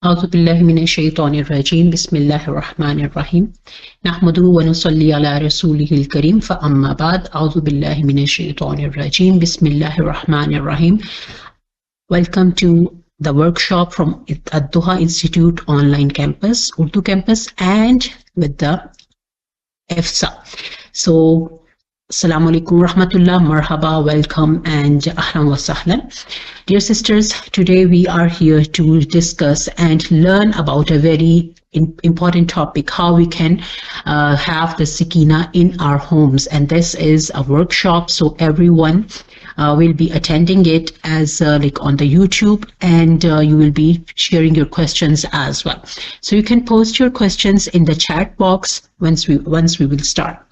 أعوذ بالله من الشيطان الرجيم بسم الله الرحمن الرحيم نحمده ونصلي على رسوله الكريم فأما بعد أعوذ بالله من الشيطان الرجيم بسم الله الرحمن الرحيم. Welcome to the workshop from Ad-Duha Institute online campus, Urdu campus, and with the EFSA. So, Assalamu alaikum rahmatullah, marhaba, welcome, and ahlan wa sahlan. Dear sisters, today we are here to discuss and learn about a very important topic, how we can have the Sakina in our homes. And this is a workshop, so everyone will be attending it as like on the YouTube, and you will be sharing your questions as well. So you can post your questions in the chat box once we will start.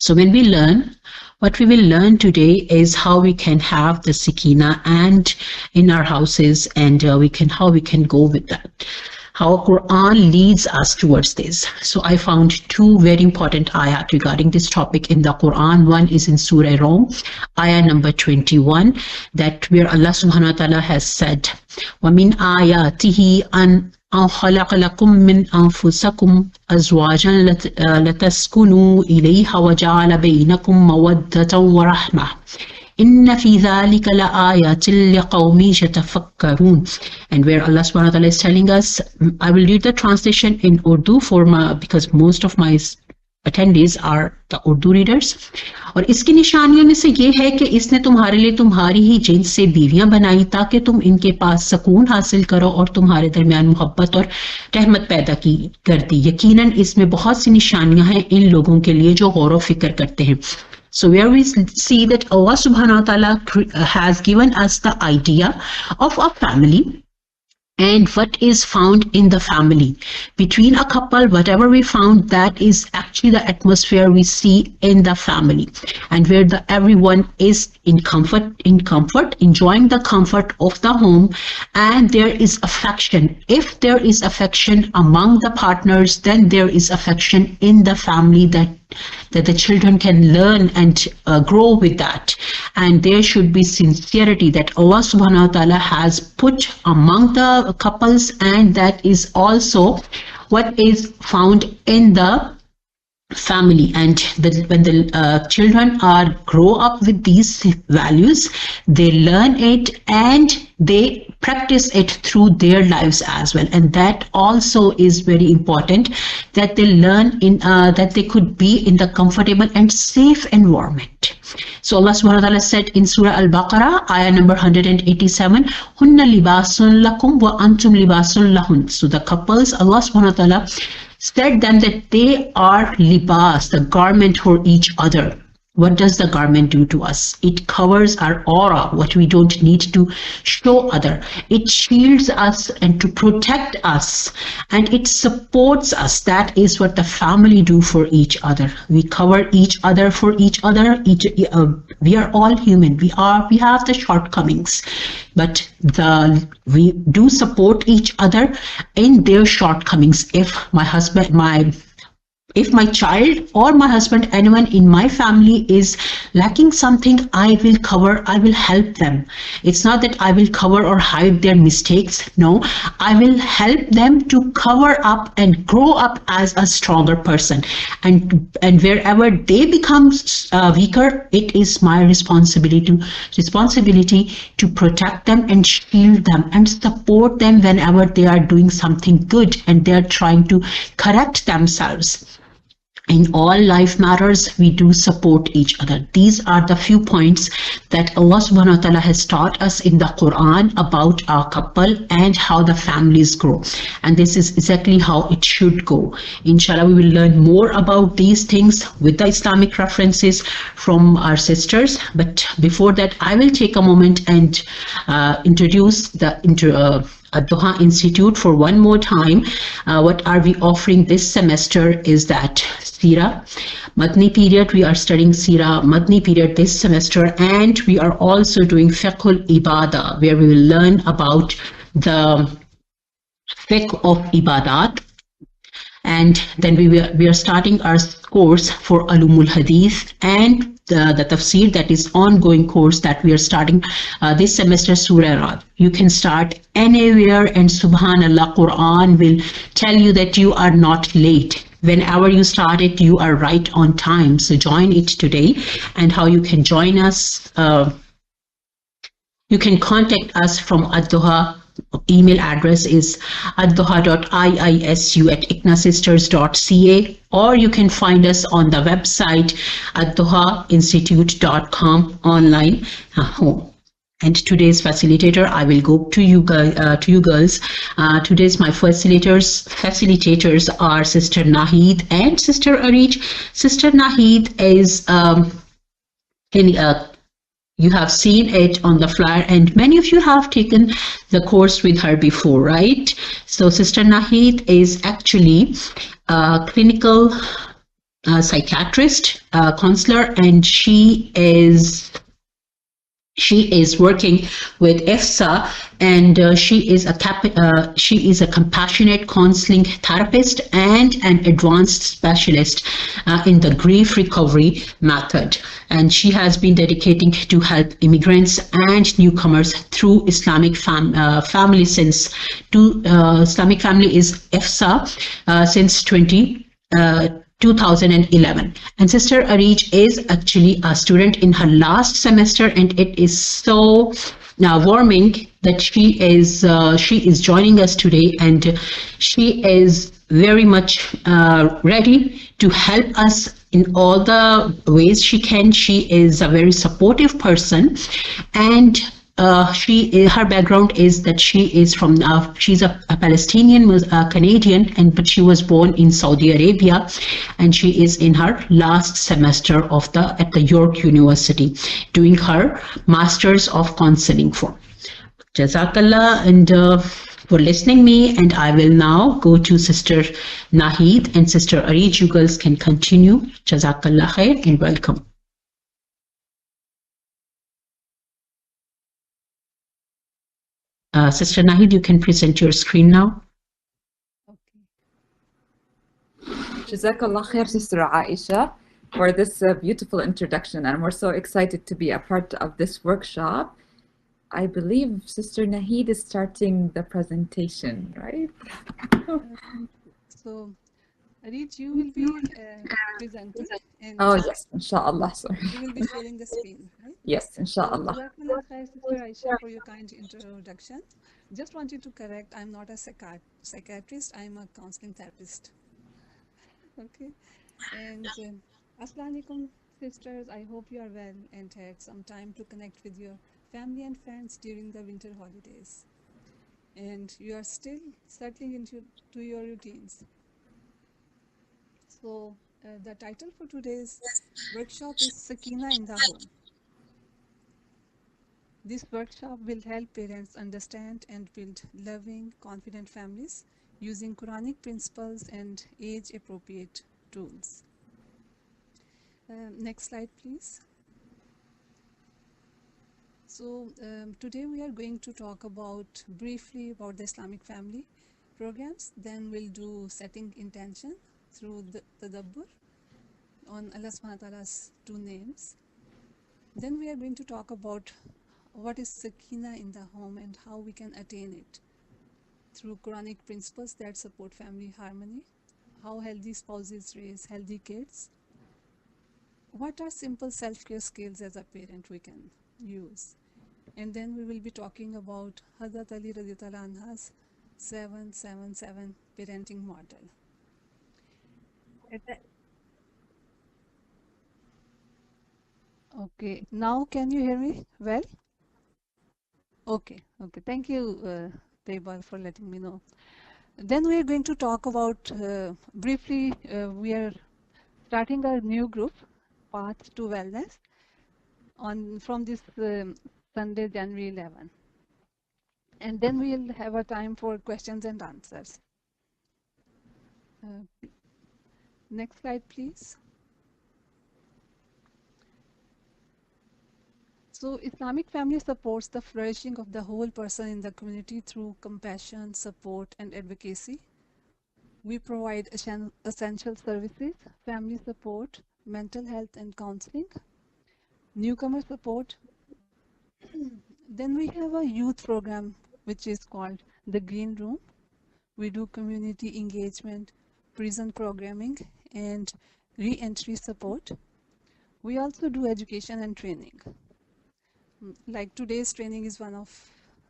So when we learn, what we will learn today is how we can have the Sakina and in our houses, and how we can go with that. How Quran leads us towards this. So I found two very important ayat regarding this topic in the Quran. One is in Surah Rum, ayah number 21, that where Allah subhanahu wa ta'ala has said, وَمِنْ آيَاتِهِ أَنْ خَلَقَ لَكُم مِّنْ أَنفُسِكُمْ أَزْوَاجًا لِتَسْكُنُوا إِلَيْهَا وَجَعَلَ بَيْنَكُم مَّوَدَّةً وَرَحْمَةً إِنَّ فِي ذَلِكَ لَآيَاتٍ لِقَوْمٍ يَتَفَكَّرُونَ. And where Allah subhanahu wa ta'ala is telling us, I will read the translation in Urdu because most of my attendees are the Urdu readers. और इसकी निशानियों में से ये है कि इसने तुम्हारे लिए तुम्हारी ही जिन्स से बीवियां बनाई ताकि तुम इनके पास सुकून हासिल करो और तुम्हारे दरमियान मोहब्बत और रहमत पैदा कर दी. यकीनन इसमें बहुत सी निशानियां हैं इन लोगों के लिए जो गौर व फिक्र करते हैं. So where we see that Allah subhanahu wa ta'ala has given us the idea of a family and what is found in the family. Between a couple, whatever we found, that is actually the atmosphere we see in the family, and where everyone is in comfort, enjoying the comfort of the home, and there is affection. If there is affection among the partners, then there is affection in the family that the children can learn and grow with that. And there should be sincerity that Allah subhanahu wa ta'ala has put among the couples, and that is also what is found in the family. And when the children grow up with these values, they learn it and they practice it through their lives as well. And that also is very important, that they learn that they could be in the comfortable and safe environment. So Allah subhanahu wa ta'ala said in Surah Al-Baqarah, ayah number 187, Hunna libasun lakum wa antum libasun lahun. So the couples, Allah subhanahu wa ta'ala said them that they are libas, the garment for each other. What does the garment do to us? It covers our aura, what we don't need to show other. It shields us and to protect us, and it supports us. That is what the family do for each other. We cover each other for each other. We are all human. We have the shortcomings, but we do support each other in their shortcomings. If my child or my husband, anyone in my family is lacking something, I will cover, I will help them. It's not that I will cover or hide their mistakes. No, I will help them to cover up and grow up as a stronger person. And wherever they become weaker, it is my responsibility to protect them and shield them and support them whenever they are doing something good and they are trying to correct themselves. In all life matters, we do support each other. These are the few points that Allah subhanahu wa ta'ala has taught us in the Quran about our couple and how the families grow. And this is exactly how it should go. Inshallah, we will learn more about these things with the Islamic references from our sisters. But before that, I will take a moment and introduce the Ad-Duha Institute for one more time. What are we offering this semester is that Sira Madni period. We are studying Sira Madni period this semester, and we are also doing Fiqhul Ibadah, where we will learn about the fiqh of Ibadat. And then we are starting our course for Ulumul Hadith and the tafsir, that is ongoing course that we are starting this semester, Surah Rad. You can start anywhere, and subhanallah, Quran will tell you that you are not late. Whenever you start it, you are right on time. So join it today. And how you can join us, you can contact us from Ad-Duha. Email address is adduha.iisu@ignasisters.ca, or you can find us on the website adduhainstitute.com online home. And today's facilitator, I will go to you girls. Today's my facilitators are Sister Nahid and Sister Arij. Sister Nahid is you have seen it on the flyer, and many of you have taken the course with her before, right? So Sister Nahid is actually a clinical psychiatrist, counselor, and she is working with EFSA, and she is a compassionate counseling therapist and an advanced specialist in the grief recovery method. And she has been dedicating to help immigrants and newcomers through Islamic family since Islamic family is EFSA since 2011. And Sister Arij is actually a student in her last semester, and it is so warming that she is joining us today, and she is very much ready to help us in all the ways she can. She is a very supportive person, and her background is that she is from she's a Palestinian Canadian, but she was born in Saudi Arabia, and she is in her last semester at the York University doing her Masters of Counseling form. Jazakallah and for listening me, and I will now go to Sister Nahid and Sister Arij. You girls can continue. Jazakallah khair and welcome. Sister Nahid, you can present your screen now. Okay. Jazakallah khair, Sister Aisha, for this beautiful introduction, and we're so excited to be a part of this workshop. I believe Sister Nahid is starting the presentation, right? So, Arij, you will be presenting. And oh, yes, inshallah. Sorry. You will be sharing the screen, right? Yes, inshallah. Jazakallah khair, Sister Aisha, for your kind introduction. Just wanted to correct, I'm not a psychiatrist, I'm a counseling therapist. Okay. And Assalamu alaikum, sisters. I hope you are well and had some time to connect with your family and friends during the winter holidays. And you are still settling into your routines. So the title for today's workshop is Sakina in the Home. This workshop will help parents understand and build loving, confident families using Quranic principles and age-appropriate tools. Next slide, please. So today we are going to talk briefly about the Islamic family programs. Then we'll do setting intention through the tadabbur on Allah subhanahu wa ta'ala's two names. Then we are going to talk about what is Sakina in the home and how we can attain it through Quranic principles that support family harmony, how healthy spouses raise healthy kids, what are simple self-care skills as a parent we can use. And then we will be talking about Hazrat Ali radhiyallahu anha's 777 parenting model. Okay, now can you hear me well? Okay, thank you, Taiba, for letting me know. Then we are going to talk about briefly, we are starting a new group, Path to Wellness, from this Sunday, January 11. And then we'll have a time for questions and answers. Next slide, please. So Islamic family supports the flourishing of the whole person in the community through compassion, support, and advocacy. We provide essential services, family support, mental health and counseling, newcomer support. Then we have a youth program which is called the Green Room. We do community engagement, prison programming, and re-entry support. We also do education and training. Like today's training is one of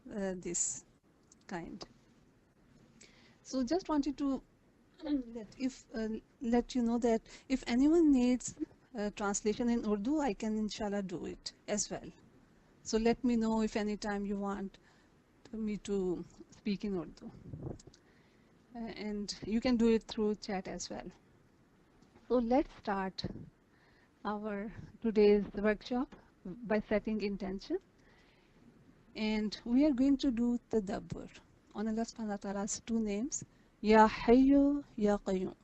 this kind. So just wanted to let you know that if anyone needs translation in Urdu, I can inshallah do it as well. So let me know if anytime you want me to speak in Urdu. And you can do it through chat as well. So let's start our today's workshop by setting intention. And we are going to do tadabbur on Allah subhanahu wa ta'ala's two names, Ya Hayyu, Ya Qayyum.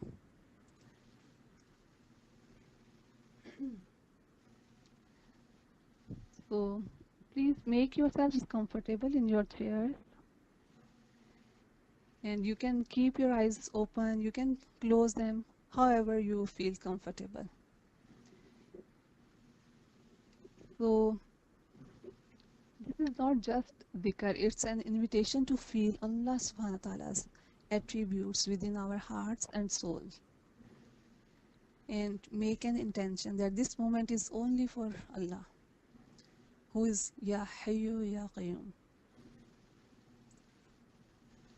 So please make yourselves comfortable in your chairs. And you can keep your eyes open, you can close them however you feel comfortable. So this is not just dhikr, it's an invitation to feel Allah subhanahu wa ta'ala's attributes within our hearts and souls. And make an intention that this moment is only for Allah, who is Ya Hayyu Ya Qayyum.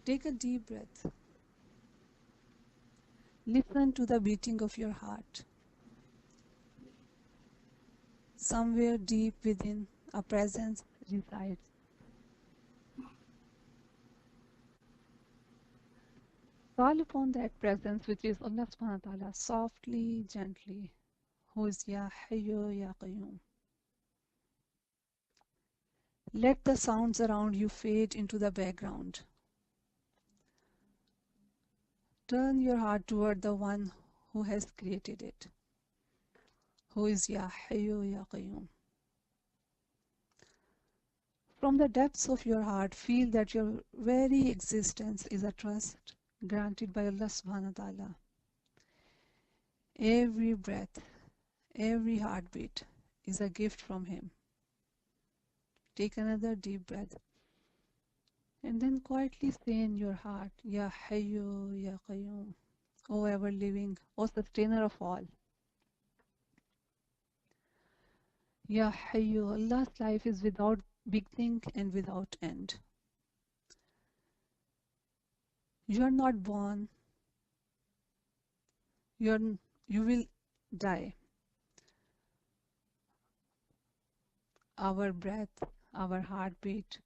Take a deep breath. Listen to the beating of your heart. Somewhere deep within, a presence resides. Call upon that presence which is Allah subhanahu wa ta'ala softly, gently, who is Ya Hayyu Ya Qayyum. Let the sounds around you fade into the background. Turn your heart toward the one who has created it, who is Ya Hayyu Ya Qayyum. From the depths of your heart, feel that your very existence is a trust granted by Allah subhanahu wa ta'ala. Every breath, every heartbeat is a gift from Him. Take another deep breath. And then quietly say in your heart, Ya Hayyu Ya Qayyum, O ever living, O sustainer of all. Ya Hayyu, Allah's life is without beginning and without end. You are not born, you will die. Our breath, our heartbeat,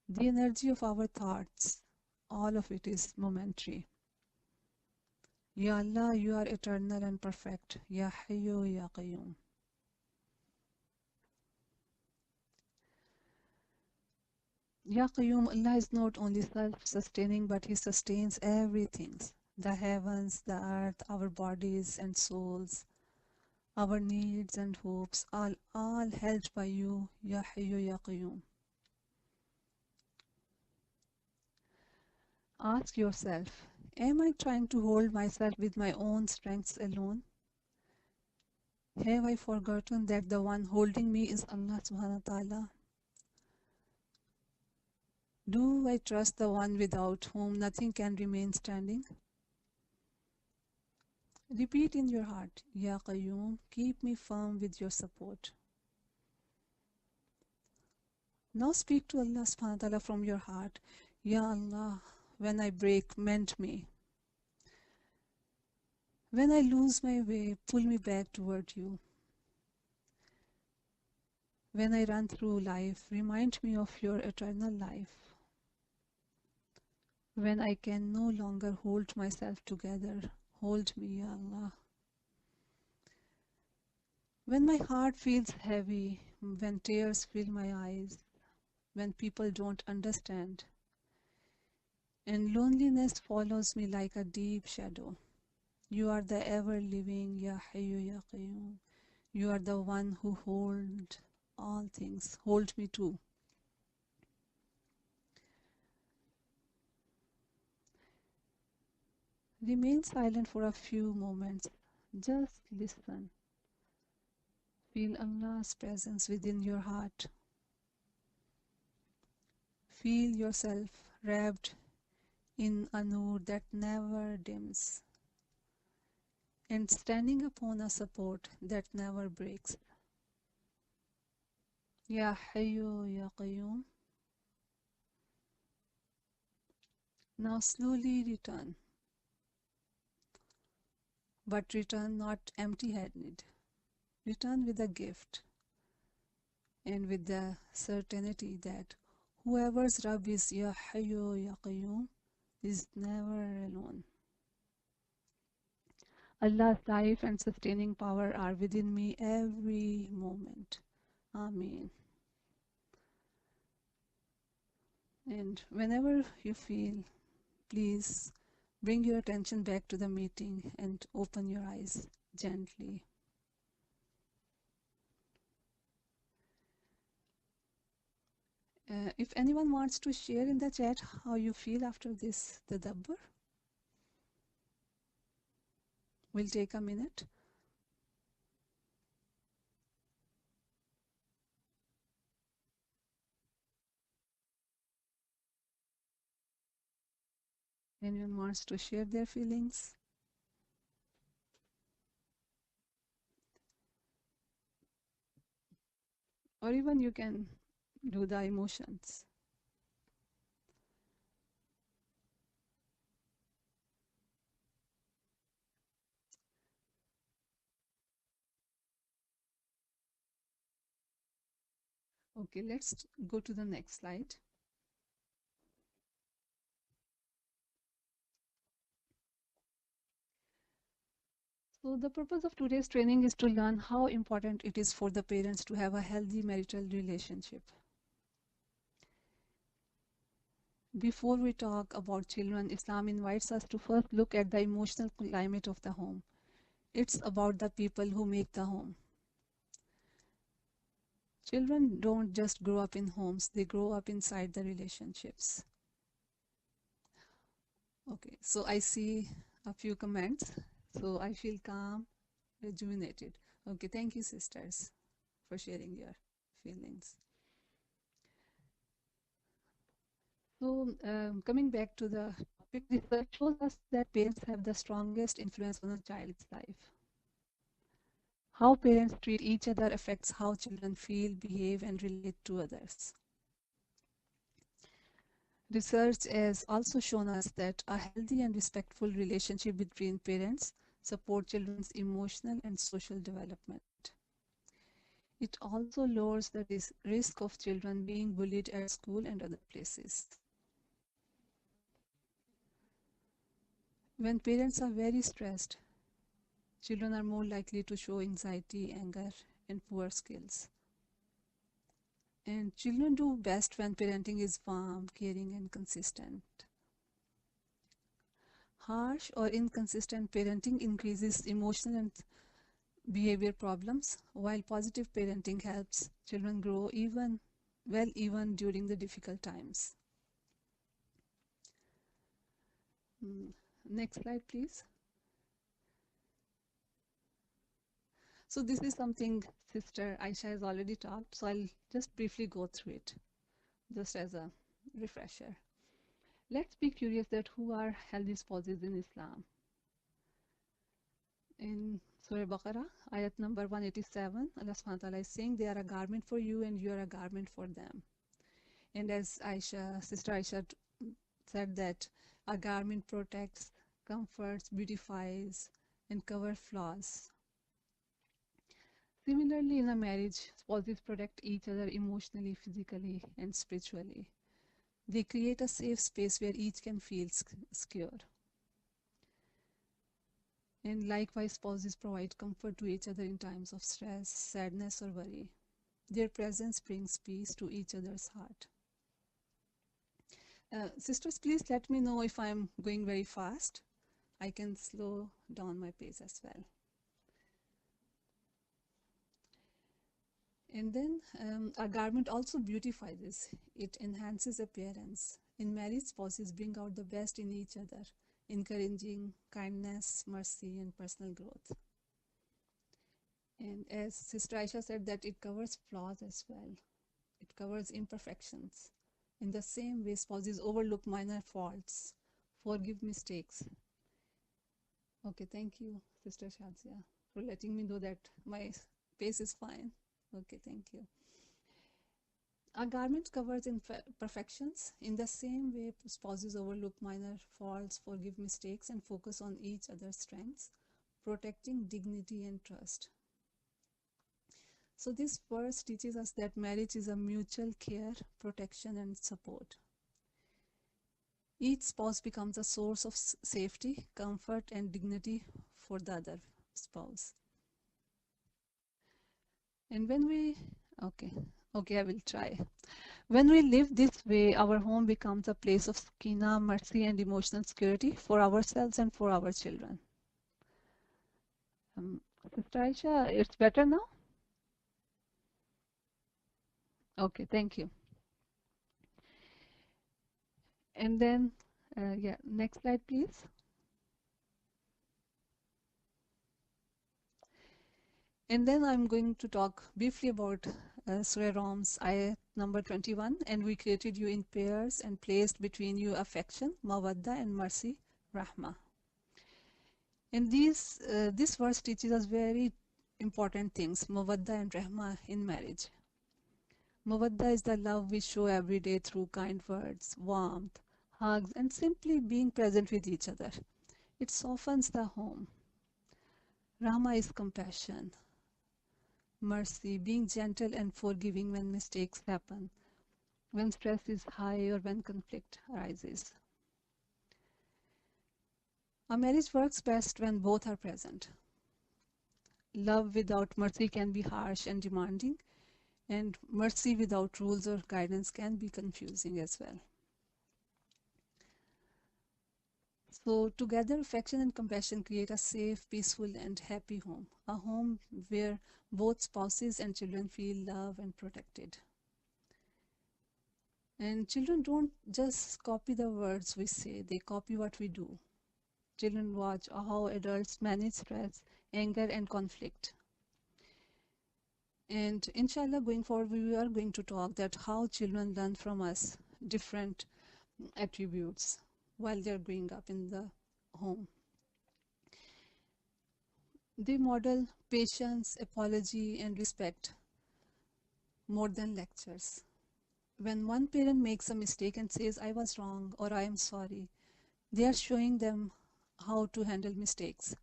the energy of our thoughts, all of it is momentary. Ya Allah, you are eternal and perfect. Ya Hayyu Ya Qayyum. Ya Qayyum, Allah is not only self-sustaining, but He sustains everything. The heavens, the earth, our bodies and souls, our needs and hopes, all held by you, Ya Hayyu Ya Qayyum. Ask yourself, am I trying to hold myself with my own strengths alone? Have I forgotten that the one holding me is Allah subhanahu wa ta'ala? Do I trust the one without whom nothing can remain standing? Repeat in your heart, Ya Qayyum, keep me firm with your support. Now speak to Allah subhanahu wa ta'ala from your heart. Ya Allah, when I break, mend me. When I lose my way, pull me back toward you. When I run through life, remind me of your eternal life. When I can no longer hold myself together, hold me, Ya Allah. When my heart feels heavy, when tears fill my eyes, when people don't understand, and loneliness follows me like a deep shadow, you are the ever-living Ya Hayyu Ya Qayyum. You are the one who holds all things. Hold me too. Remain silent for a few moments. Just listen. Feel Allah's presence within your heart. Feel yourself wrapped in a nur that never dims and standing upon a support that never breaks. Ya Hayyu Ya Qayyum. Now slowly return, but return not empty-handed. Return with a gift and with the certainty that whoever's Rabb is Ya Hayyu Ya Qayyum is never alone. Allah's life and sustaining power are within me every moment. Amen. And whenever you feel, please bring your attention back to the meeting and open your eyes gently. If anyone wants to share in the chat how you feel after this tadabbur, we'll take a minute. Anyone wants to share their feelings? Or even you can do the emotions. Okay, let's go to the next slide. So the purpose of today's training is to learn how important it is for the parents to have a healthy marital relationship. Before we talk about children, Islam invites us to first look at the emotional climate of the home. It's about the people who make the home. Children don't just grow up in homes, they grow up inside the relationships. Okay, so I see a few comments. So I feel calm, rejuvenated. Okay, thank you, sisters, for sharing your feelings. So coming back to the topic, research shows us that parents have the strongest influence on a child's life. How parents treat each other affects how children feel, behave, and relate to others. Research has also shown us that a healthy and respectful relationship between parents supports children's emotional and social development. It also lowers the risk of children being bullied at school and other places. When parents are very stressed, children are more likely to show anxiety, anger, and poor skills. And children do best when parenting is warm, caring, and consistent. Harsh or inconsistent parenting increases emotional and behavior problems, while positive parenting helps children grow even during the difficult times. Next slide, please. So this is something Sister Aisha has already talked, so I'll just briefly go through it, just as a refresher. Let's be curious that who are healthy spouses in Islam. In Surah Baqarah, ayat number 187, Allah subhanahu wa ta'ala is saying they are a garment for you and you are a garment for them. And as Sister Aisha said that a garment protects, comforts, beautifies, and covers flaws. Similarly, in a marriage, spouses protect each other emotionally, physically, and spiritually. They create a safe space where each can feel secure. And likewise, spouses provide comfort to each other in times of stress, sadness, or worry. Their presence brings peace to each other's heart. Sisters, please let me know if I'm going very fast. I can slow down my pace as well. And then a garment also beautifies this. It enhances appearance. In marriage, spouses bring out the best in each other, encouraging kindness, mercy, and personal growth. And as Sister Aisha said, that it covers flaws as well. It covers imperfections. In the same way, spouses overlook minor faults, forgive mistakes. Okay, thank you, Sister Shazia, for letting me know that my pace is fine. Okay, thank you. A garment covers imperfections. In the same way, spouses overlook minor faults, forgive mistakes, and focus on each other's strengths, protecting dignity and trust. So this verse teaches us that marriage is a mutual care, protection, and support. Each spouse becomes a source of safety, comfort, and dignity for the other spouse. And when we, okay, I will try. When we live this way, our home becomes a place of sakina, mercy, and emotional security for ourselves and for our children. Sister Aisha, it's better now? Okay, thank you. And then, yeah, next slide, please. And then I'm going to talk briefly about Surah Rom's ayat number 21. And we created you in pairs and placed between you affection, mawadda, and mercy, rahmah. And this verse teaches us very important things, mawadda and rahmah in marriage. Mawadda is the love we show every day through kind words, warmth, hugs, and simply being present with each other. It softens the home. Rahmah is compassion, mercy, being gentle and forgiving when mistakes happen, when stress is high or when conflict arises. A marriage works best when both are present. Love without mercy can be harsh and demanding, and mercy without rules or guidance can be confusing as well. So together, affection and compassion create a safe, peaceful, and happy home. A home where both spouses and children feel loved and protected. And children don't just copy the words we say, they copy what we do. Children watch how adults manage stress, anger, and conflict. And inshallah, going forward, we are going to talk that how children learn from us different attributes while they're growing up in the home. They model patience, apology, and respect more than lectures. When one parent makes a mistake and says, I was wrong or I am sorry, they are showing them how to handle mistakes.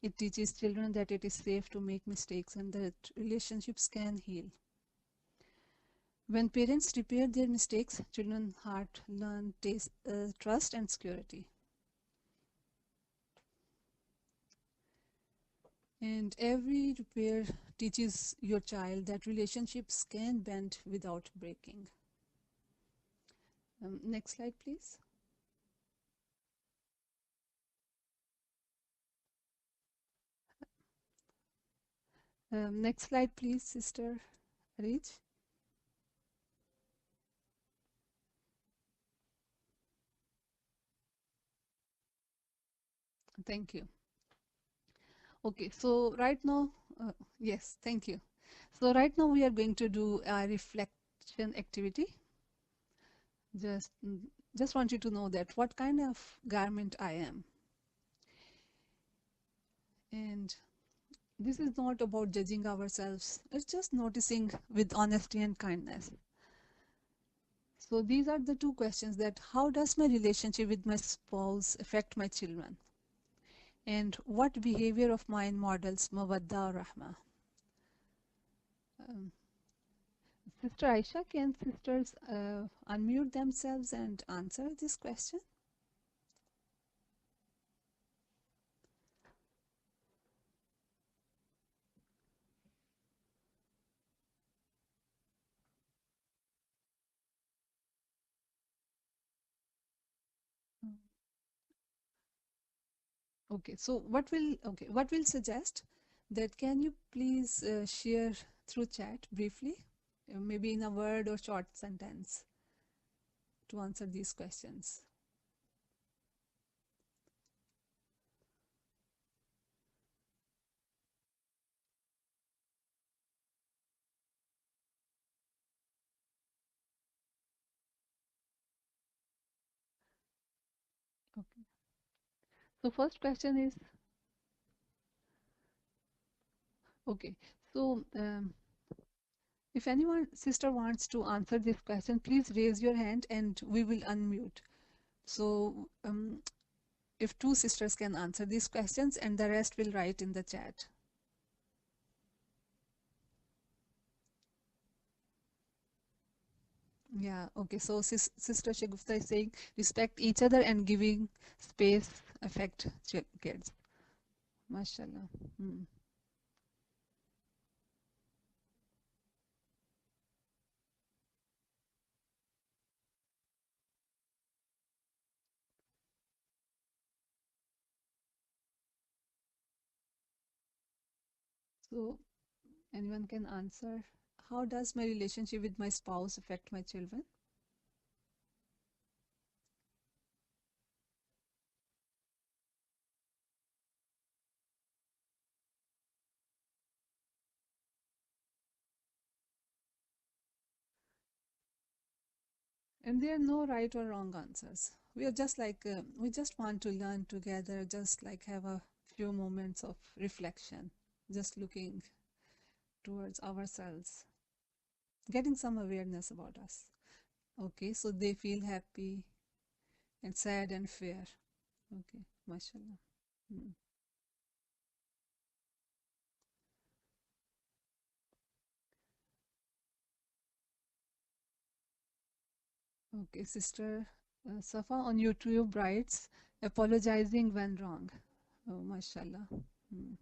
It teaches children that it is safe to make mistakes and that relationships can heal. When parents repair their mistakes, children's heart learn trust and security. And every repair teaches your child that relationships can bend without breaking. Next slide, please. Next slide, please, Sister Rich. Thank you. Okay, so right now, yes, thank you. So right now we are going to do a reflection activity. Just want you to know that what kind of garment I am. And this is not about judging ourselves. It's just noticing with honesty and kindness. So these are the two questions: that how does my relationship with my spouse affect my children? And what behavior of mine models mawadda or rahma? Sister Aisha, can sisters unmute themselves and answer this question? Okay, so what will suggest that can you please share through chat briefly, maybe in a word or short sentence to answer these questions. So first question is, okay, so if anyone sister wants to answer this question, please raise your hand and we will unmute. So if two sisters can answer these questions and the rest will write in the chat. Yeah, okay. So Sister Shagufta is saying respect each other and giving space affect kids. MashaAllah. Hmm. So anyone can answer. How does my relationship with my spouse affect my children? And there are no right or wrong answers. We are just like, we just want to learn together, just like have a few moments of reflection, just looking towards ourselves, getting some awareness about us. Okay, so they feel happy and sad and fear. Okay, mashallah. Hmm. Okay, Sister Safa on YouTube writes, apologizing when wrong. Oh, mashallah. Hmm.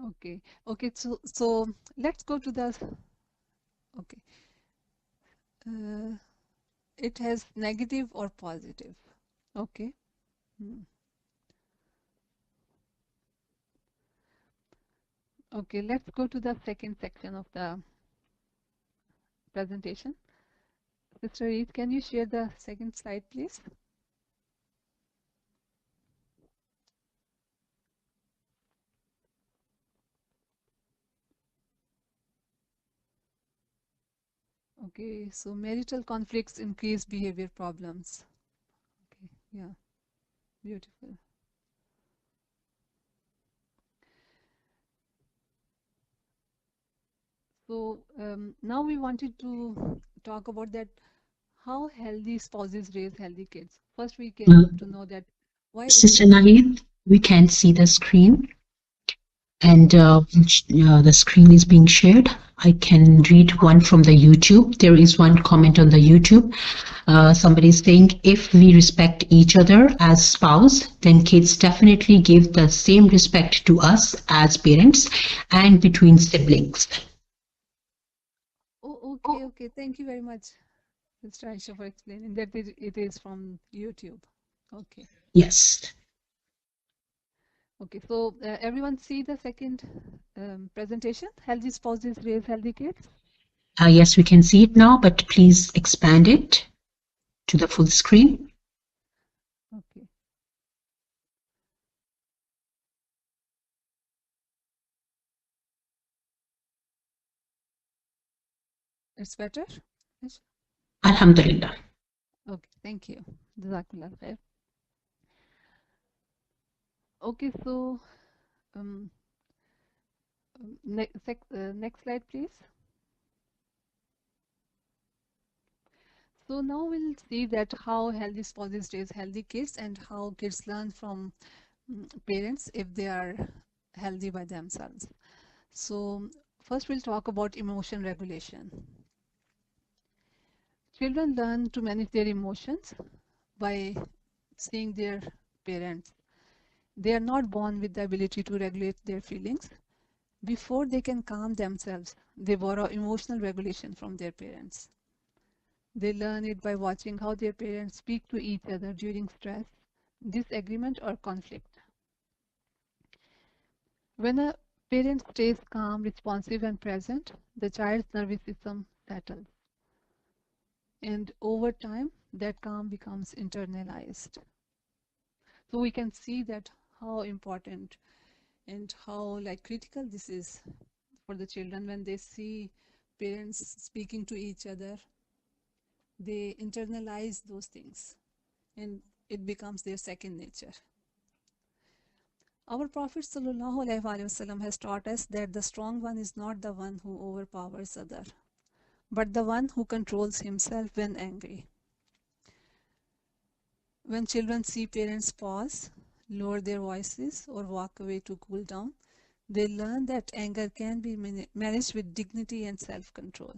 Okay, okay, so let's go to the, okay. It has negative or positive. Okay. Hmm. Okay, let's go to the second section of the presentation. Sister Reed, can you share the second slide, please? Okay, so marital conflicts increase behavior problems. Okay, yeah, beautiful. So now we wanted to talk about that, how healthy spouses raise healthy kids. First, we came to know that why it Sister is. Nahid, we can't see the screen, and the screen is being shared. I can read one from the YouTube. There is one comment on the YouTube. Somebody is saying, if we respect each other as spouse, then kids definitely give the same respect to us as parents and between siblings. Oh, okay, okay. Thank you very much, Mr. Aisha, for explaining that it is from YouTube. Okay. Yes. Okay, so everyone see the second presentation, healthy spouses raise healthy kids? Yes, we can see it now, but please expand it to the full screen. Okay. It's better? Yes. Alhamdulillah. Okay, thank you. Jazakallah khair. Okay, so next slide, please. So now we'll see that how healthy spouses raise healthy kids and how kids learn from parents if they are healthy by themselves. So first we'll talk about emotion regulation. Children learn to manage their emotions by seeing their parents. They are not born with the ability to regulate their feelings. Before they can calm themselves, they borrow emotional regulation from their parents. They learn it by watching how their parents speak to each other during stress, disagreement, or conflict. When a parent stays calm, responsive, and present, the child's nervous system settles. And over time, that calm becomes internalized. So we can see that how important and how like critical this is for the children. When they see parents speaking to each other, they internalize those things and it becomes their second nature. Our Prophet ﷺ has taught us that the strong one is not the one who overpowers other, but the one who controls himself when angry. When children see parents pause, lower their voices, or walk away to cool down, they learn that anger can be managed with dignity and self-control.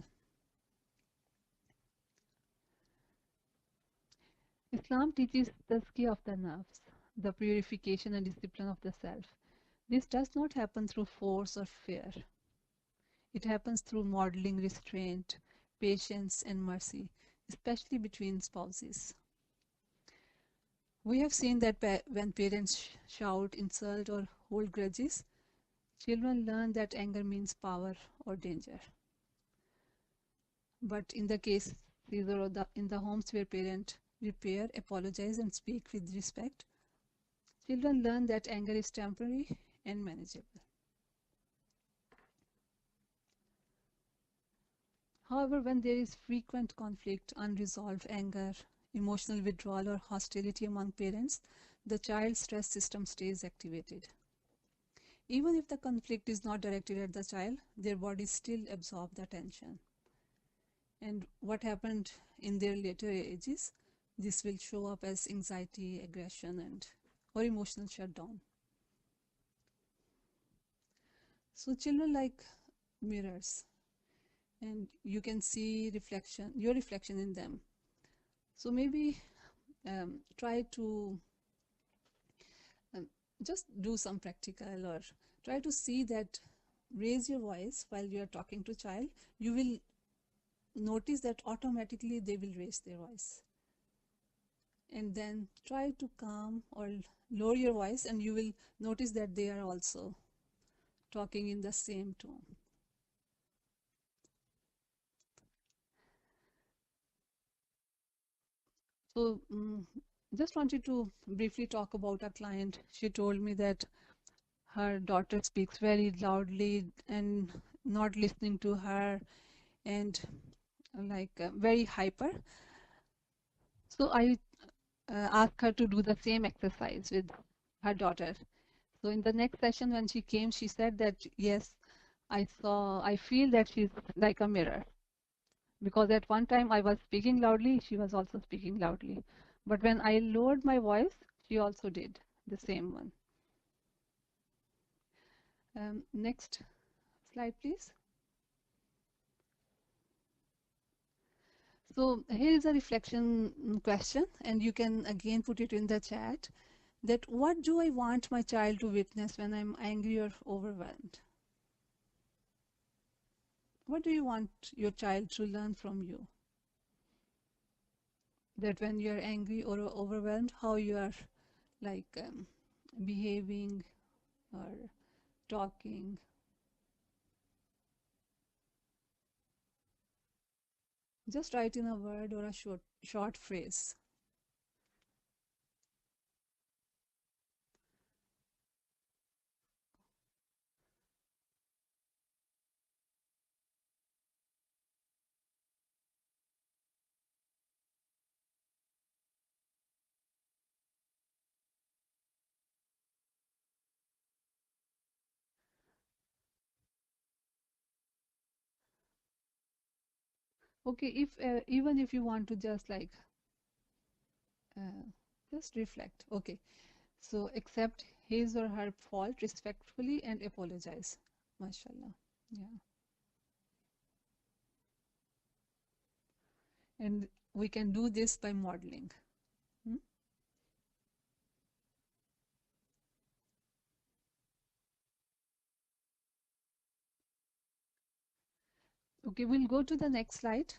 Islam teaches the tazkiyah of the nafs, the purification and discipline of the self. This does not happen through force or fear. It happens through modeling restraint, patience, and mercy, especially between spouses. We have seen that when parents shout, insult, or hold grudges, children learn that anger means power or danger. But in the case in the homes where parents repair, apologize, and speak with respect, children learn that anger is temporary and manageable. However, when there is frequent conflict, unresolved anger, emotional withdrawal, or hostility among parents, the child's stress system stays activated. Even if the conflict is not directed at the child, their bodies still absorb the tension. And what happened in their later ages, this will show up as anxiety, aggression, or emotional shutdown. So children like mirrors, and you can see your reflection in them. So maybe try to just do some practical, or try to see that raise your voice while you are talking to child. You will notice that automatically they will raise their voice. And then try to calm or lower your voice, and you will notice that they are also talking in the same tone. So just wanted to briefly talk about a client. She told me that her daughter speaks very loudly and not listening to her, and like very hyper. So I asked her to do the same exercise with her daughter. So in the next session when she came, she said that, yes, I feel that she's like a mirror. Because at one time I was speaking loudly, she was also speaking loudly. But when I lowered my voice, she also did the same one. Next slide, please. So here is a reflection question, and you can again put it in the chat, that what do I want my child to witness when I'm angry or overwhelmed? What do you want your child to learn from you? That when you're angry or overwhelmed, how you are like behaving or talking. Just write in a word or a short phrase. Okay, if even if you want to just like just reflect. Okay, so accept his or her fault respectfully and apologize. MashaAllah. Yeah. And we can do this by modeling. Okay, we'll go to the next slide.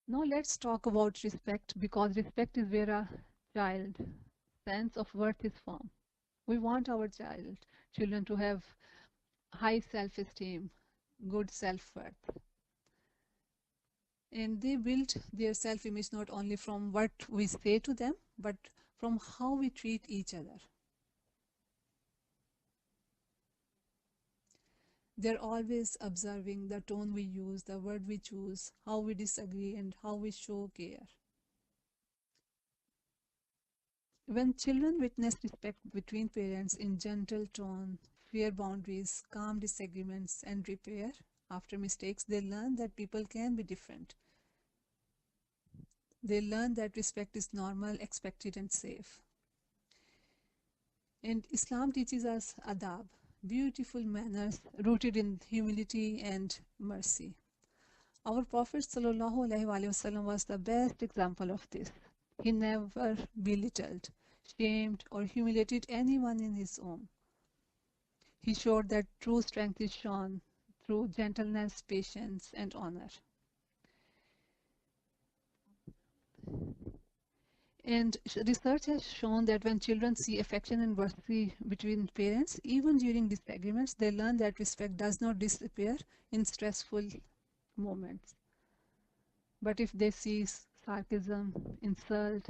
Now let's talk about respect, because respect is where a child's sense of worth is formed. We want our children to have high self-esteem, good self-worth. And they build their self-image not only from what we say to them, but from how we treat each other. They're always observing the tone we use, the word we choose, how we disagree, and how we show care. When children witness respect between parents in gentle tone, fair boundaries, calm disagreements, and repair after mistakes, they learn that people can be different. They learn that respect is normal, expected, and safe. And Islam teaches us adab, beautiful manners rooted in humility and mercy. Our Prophet ﷺ was the best example of this. He never belittled, shamed, or humiliated anyone in his home. He showed that true strength is shown through gentleness, patience, and honor. And research has shown that when children see affection and mercy between parents, even during disagreements, they learn that respect does not disappear in stressful moments. But if they see sarcasm, insult,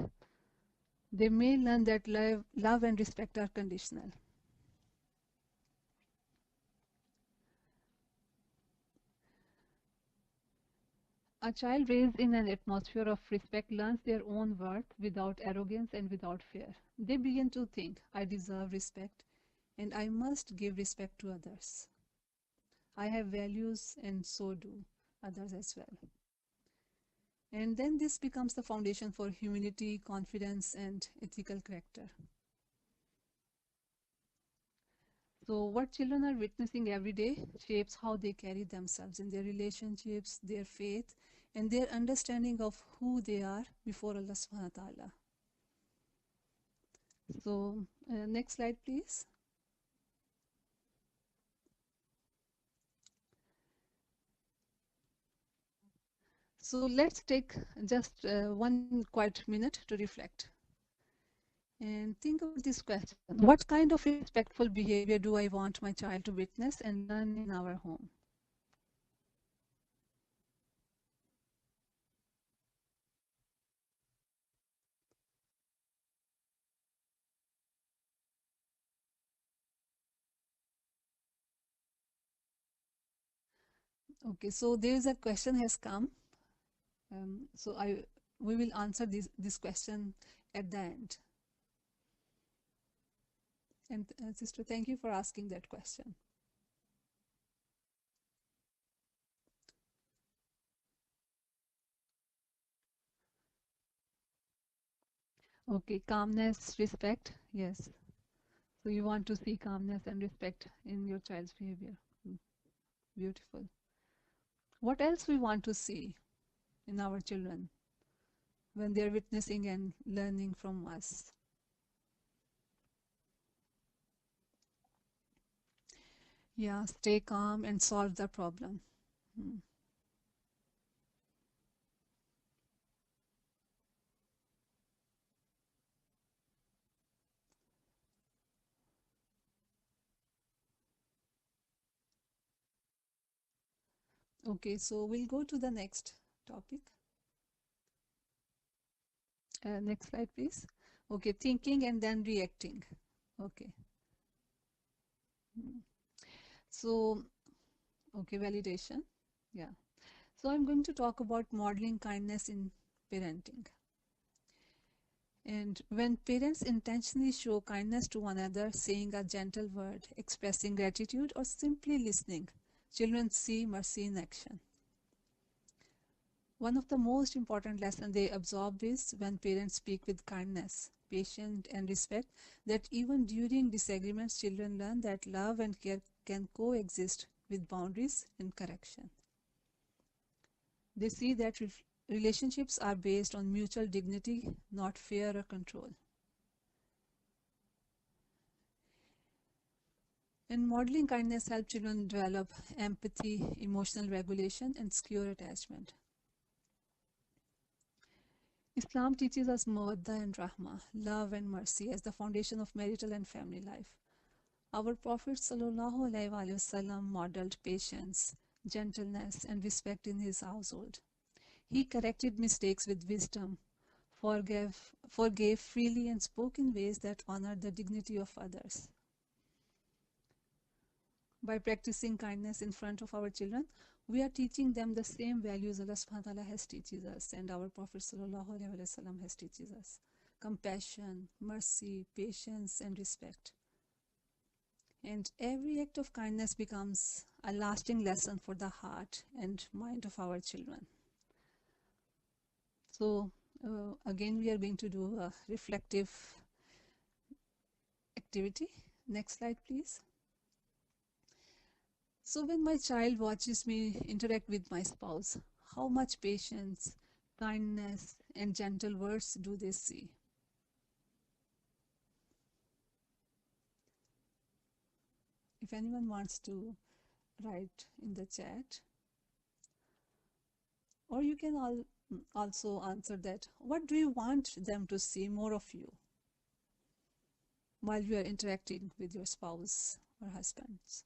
they may learn that love and respect are conditional. A child raised in an atmosphere of respect learns their own worth without arrogance and without fear. They begin to think, I deserve respect and I must give respect to others. I have values and so do others as well. And then this becomes the foundation for humility, confidence, and ethical character. So what children are witnessing every day shapes how they carry themselves in their relationships, their faith, and their understanding of who they are before Allah subhanahu wa ta'ala. So next slide, please. So let's take just one quiet minute to reflect. And think about this question. What kind of respectful behavior do I want my child to witness and learn in our home? Okay, so there is a question has come. So we will answer this question at the end. And sister, thank you for asking that question. Okay, calmness, respect, yes. So you want to see calmness and respect in your child's behavior. Beautiful. What else we want to see in our children when they're witnessing and learning from us? Yeah, stay calm and solve the problem. Okay, so we'll go to the next topic. Next slide, please. Okay, thinking and then reacting. Okay. So, okay, validation. Yeah. So I'm going to talk about modeling kindness in parenting. And when parents intentionally show kindness to one another, saying a gentle word, expressing gratitude, or simply listening, children see mercy in action. One of the most important lessons they absorb is when parents speak with kindness, patience, and respect, that even during disagreements, children learn that love and care can coexist with boundaries and correction. They see that relationships are based on mutual dignity, not fear or control. And modeling kindness helps children develop empathy, emotional regulation, and secure attachment. Islam teaches us mawadda and rahma, love and mercy, as the foundation of marital and family life. Our Prophet ﷺ modeled patience, gentleness, and respect in his household. He corrected mistakes with wisdom, forgave freely, and spoke in ways that honored the dignity of others. By practicing kindness in front of our children, we are teaching them the same values Allah subhanahu wa ta'ala has teaches us and our Prophet sallallahu alaihi wasallam has teaches us: compassion, mercy, patience, and respect. And every act of kindness becomes a lasting lesson for the heart and mind of our children. So again, we are going to do a reflective activity. Next slide, please. So when my child watches me interact with my spouse, how much patience, kindness, and gentle words do they see? If anyone wants to write in the chat, or you can also answer that, what do you want them to see more of you while you are interacting with your spouse or husbands?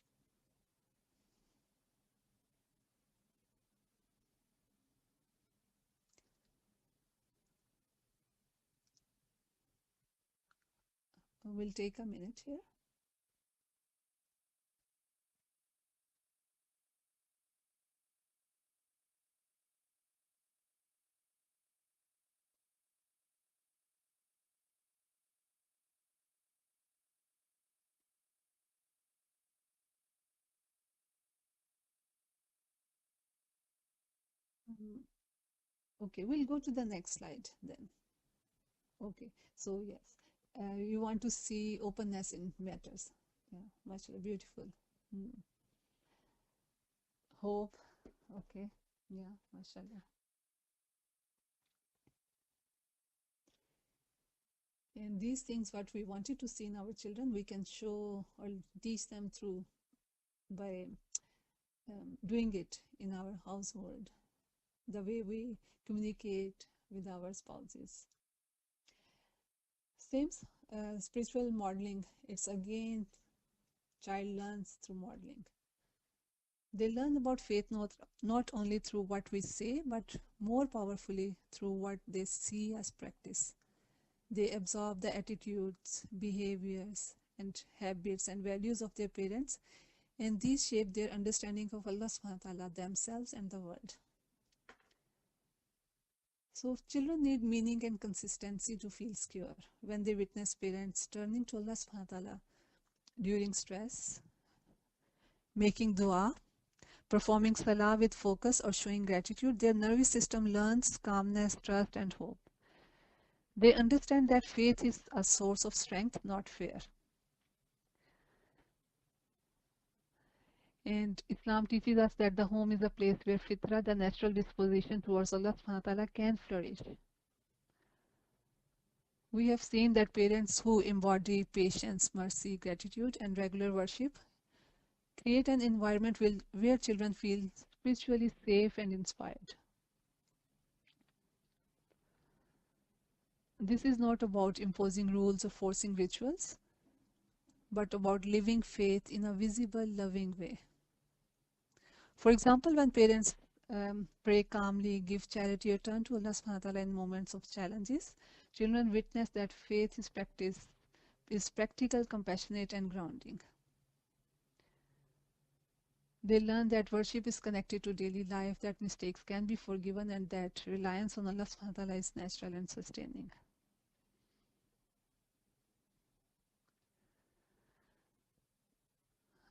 We'll take a minute here. Okay, we'll go to the next slide then. Okay, so yes, you want to see openness in matters. Yeah, much beautiful. Hope. Okay, yeah, mashallah. And these things, what we wanted to see in our children, we can show or teach them through by doing it in our household, the way we communicate with our spouses. Same spiritual modeling, it's again child learns through modeling. They learn about faith not only through what we say, but more powerfully through what they see as practice. They absorb the attitudes, behaviors, and habits and values of their parents, and these shape their understanding of Allah subhanahu wa ta'ala, themselves, and the world. So children need meaning and consistency to feel secure. When they witness parents turning to Allah subhanahu wa ta'ala during stress, making dua, performing salah with focus, or showing gratitude, their nervous system learns calmness, trust, and hope. They understand that faith is a source of strength, not fear. And Islam teaches us that the home is a place where fitra, the natural disposition towards Allah subhanahu wa ta'ala, can flourish. We have seen that parents who embody patience, mercy, gratitude, and regular worship create an environment where children feel spiritually safe and inspired. This is not about imposing rules or forcing rituals, but about living faith in a visible, loving way. For example, when parents pray calmly, give charity, or turn to Allah subhanahu wa ta'ala in moments of challenges, children witness that faith is practical, compassionate, and grounding. They learn that worship is connected to daily life, that mistakes can be forgiven, and that reliance on Allah subhanahu wa ta'ala is natural and sustaining.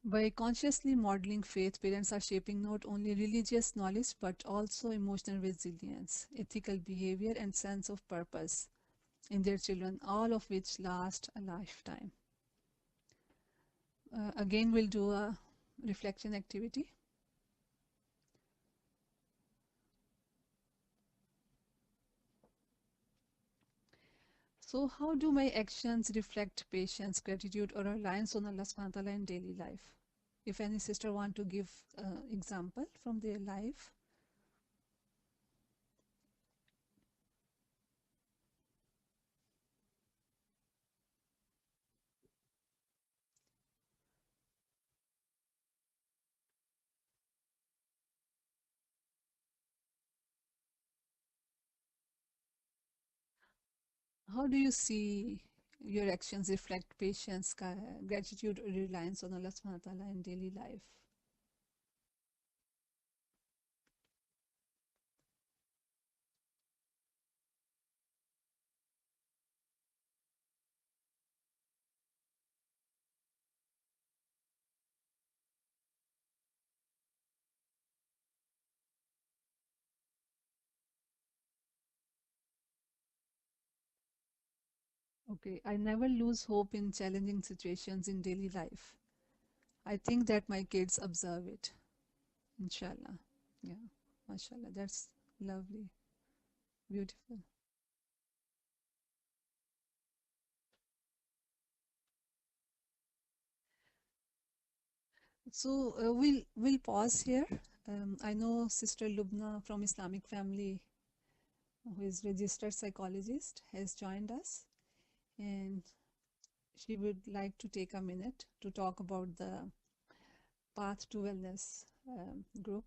By consciously modeling faith, parents are shaping not only religious knowledge but also emotional resilience, ethical behavior, and sense of purpose in their children, all of which last a lifetime. Again, we'll do a reflection activity. So how do my actions reflect patience, gratitude, or reliance on Allah subhanahu wa ta'ala in daily life? If any sister want to give example from their life. How do you see your actions reflect patience, gratitude, or reliance on Allah subhanahu wa ta'ala in daily life? Okay, I never lose hope in challenging situations in daily life. I think that my kids observe it. Inshallah. Yeah, mashallah. That's lovely. Beautiful. So we'll pause here. I know Sister Lubna from Islamic family, who is registered psychologist, has joined us, and she would like to take a minute to talk about the Path to Wellness group,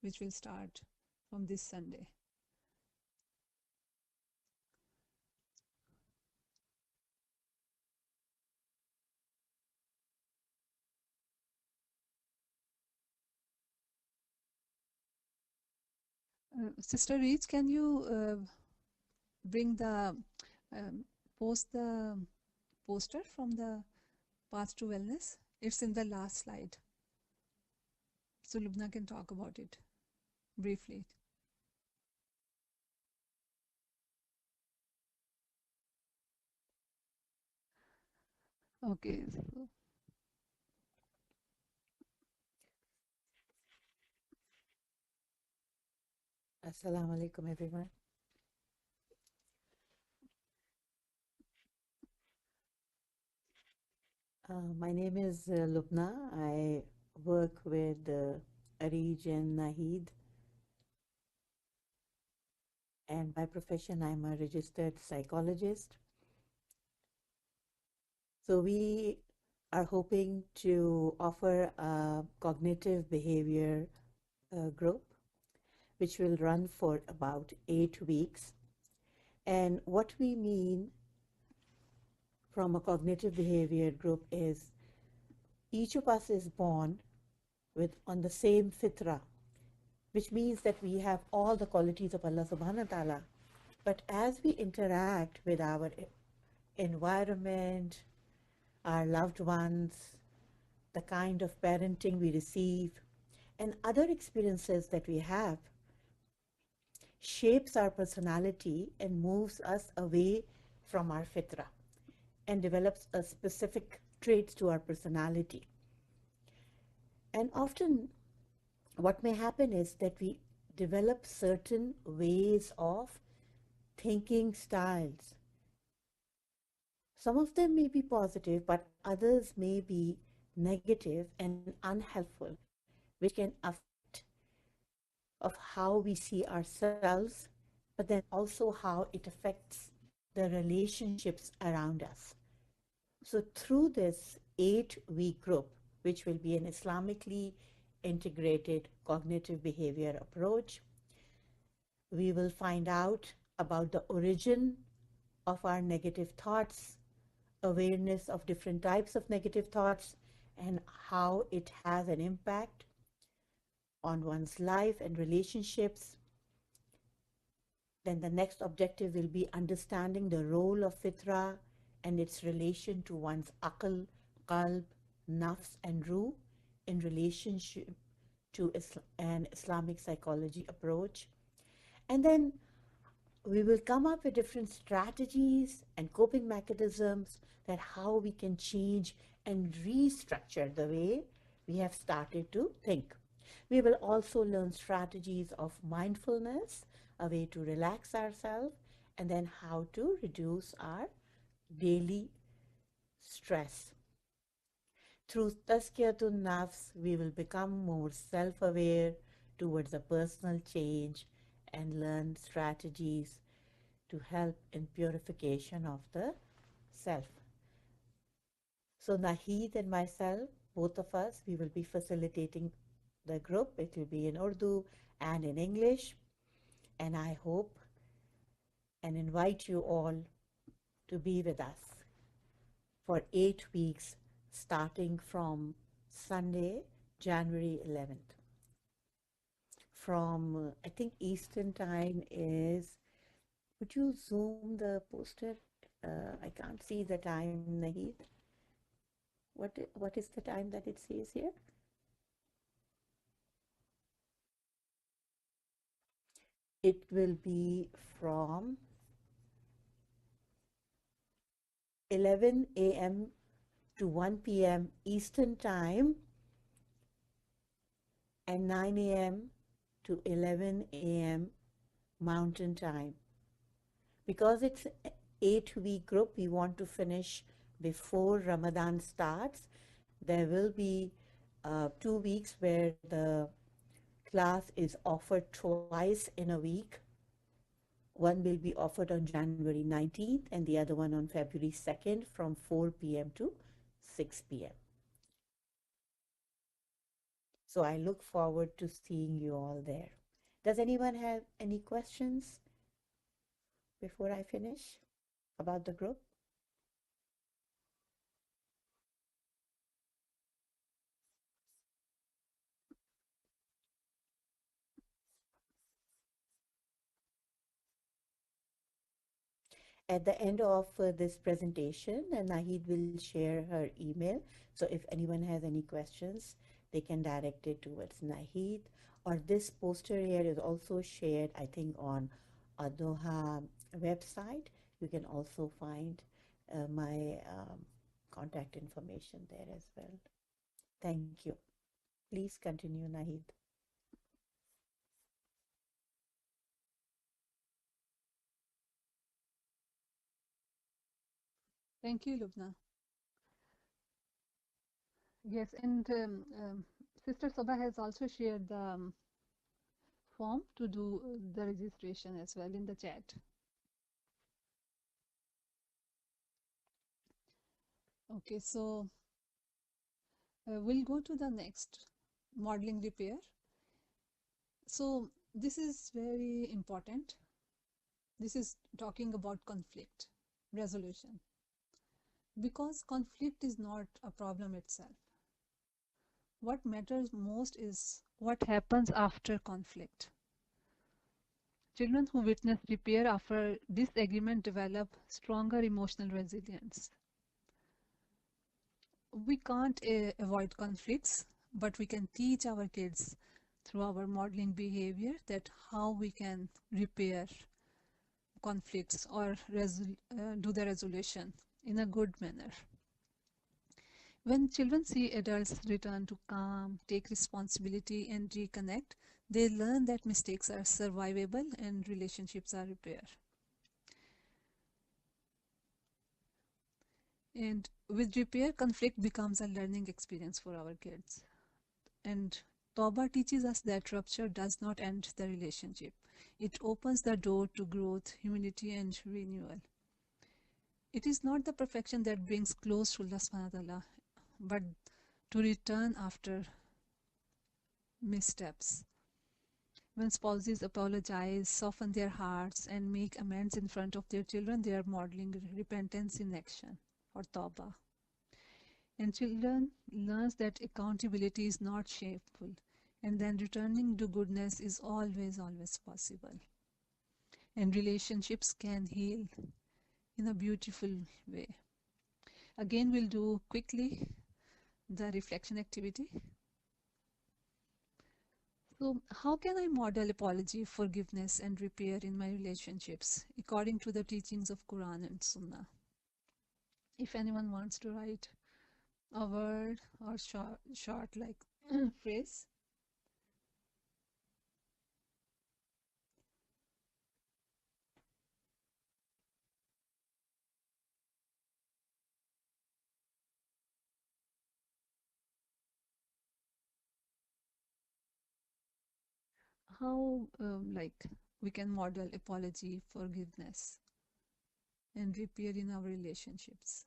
which will start from this Sunday. Sister Reach, can you bring the um, post the poster from the Path to Wellness? It's in the last slide. So Lubna can talk about it briefly. Okay. So, Assalamu alaikum, everyone. My name is Lubna. I work with Arij and Nahid, and by profession, I'm a registered psychologist. So, we are hoping to offer a cognitive behavior group, which will run for about 8 weeks. And what we mean from a cognitive behavior group is each of us is born with on the same fitra, which means that we have all the qualities of Allah subhanahu wa ta'ala. But as we interact with our environment, our loved ones, the kind of parenting we receive, and other experiences that we have, shapes our personality and moves us away from our fitra and develops a specific traits to our personality. And often what may happen is that we develop certain ways of thinking styles. Some of them may be positive, but others may be negative and unhelpful, which can affect of how we see ourselves, but then also how it affects the relationships around us. So through this 8-week group, which will be an Islamically integrated cognitive behavior approach, we will find out about the origin of our negative thoughts, awareness of different types of negative thoughts, and how it has an impact on one's life and relationships. Then the next objective will be understanding the role of fitra and its relation to one's aql, qalb, nafs, and ruh in relationship to an Islamic psychology approach. And then we will come up with different strategies and coping mechanisms that how we can change and restructure the way we have started to think. We will also learn strategies of mindfulness, a way to relax ourselves, and then how to reduce our daily stress. Through Tazkiyatun Nafs, we will become more self-aware towards a personal change and learn strategies to help in purification of the self. So Nahid and myself, both of us, we will be facilitating the group. It will be in Urdu and in English. And I hope and invite you all to be with us for 8 weeks, starting from Sunday, January 11th. From, I think Eastern time is, would you zoom the poster? I can't see the time, Naheed. What is the time that it says here? It will be from 11 a.m. to 1 p.m. Eastern time and 9 a.m. to 11 a.m. Mountain time. Because it's an 8-week group, we want to finish before Ramadan starts. There will be 2 weeks where the class is offered twice in a week. One will be offered on January 19th and the other one on February 2nd from 4 p.m. to 6 p.m. So I look forward to seeing you all there. Does anyone have any questions before I finish about the group? At the end of this presentation, Nahid will share her email. So if anyone has any questions, they can direct it towards Nahid. Or this poster here is also shared, I think, on Adoha website. You can also find my contact information there as well. Thank you. Please continue, Nahid. Thank you, Lubna. Yes, and Sister Sabha has also shared the form to do the registration as well in the chat. Okay, so we'll go to the next modeling repair. So this is very important. This is talking about conflict resolution, because conflict is not a problem itself. What matters most is what happens after conflict. Children who witness repair after disagreement develop stronger emotional resilience. We can't avoid conflicts, but we can teach our kids through our modeling behavior that how we can repair conflicts or do the resolution in a good manner. When children see adults return to calm, take responsibility, and reconnect, they learn that mistakes are survivable and relationships are repaired. And with repair, conflict becomes a learning experience for our kids. And Tauba teaches us that rupture does not end the relationship. It opens the door to growth, humility, and renewal. It is not the perfection that brings close to Allah subhanahu wa ta'ala, but to return after missteps. When spouses apologize, soften their hearts, and make amends in front of their children, they are modeling repentance in action, or tawbah. And children learn that accountability is not shameful, and then returning to goodness is always, always possible. And relationships can heal in a beautiful way. Again, we'll do quickly the reflection activity. So, how can I model apology, forgiveness, and repair in my relationships according to the teachings of Quran and Sunnah? If anyone wants to write a word or short like phrase. How like we can model apology, forgiveness, and repair in our relationships.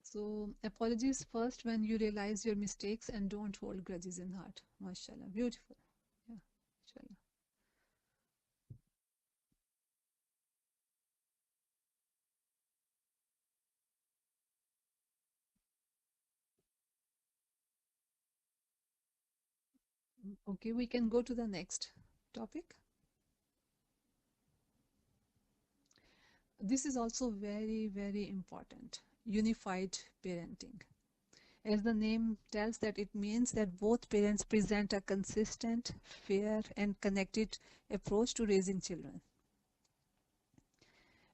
So apologies first when you realize your mistakes and don't hold grudges in heart. MashaAllah, beautiful. mashallah. Okay, we can go to the next topic. This is also very, very important. Unified parenting. As the name tells, that it means that both parents present a consistent, fair, and connected approach to raising children.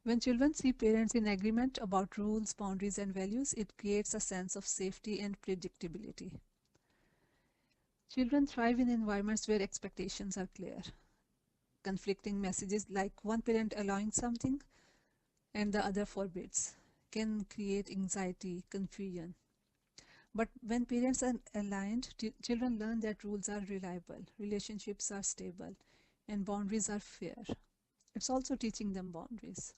When children see parents in agreement about rules, boundaries, and values, it creates a sense of safety and predictability. Children thrive in environments where expectations are clear. Conflicting messages, like one parent allowing something and the other forbids, can create anxiety, confusion. But when parents are aligned, children learn that rules are reliable, relationships are stable, and boundaries are fair. It's also teaching them boundaries.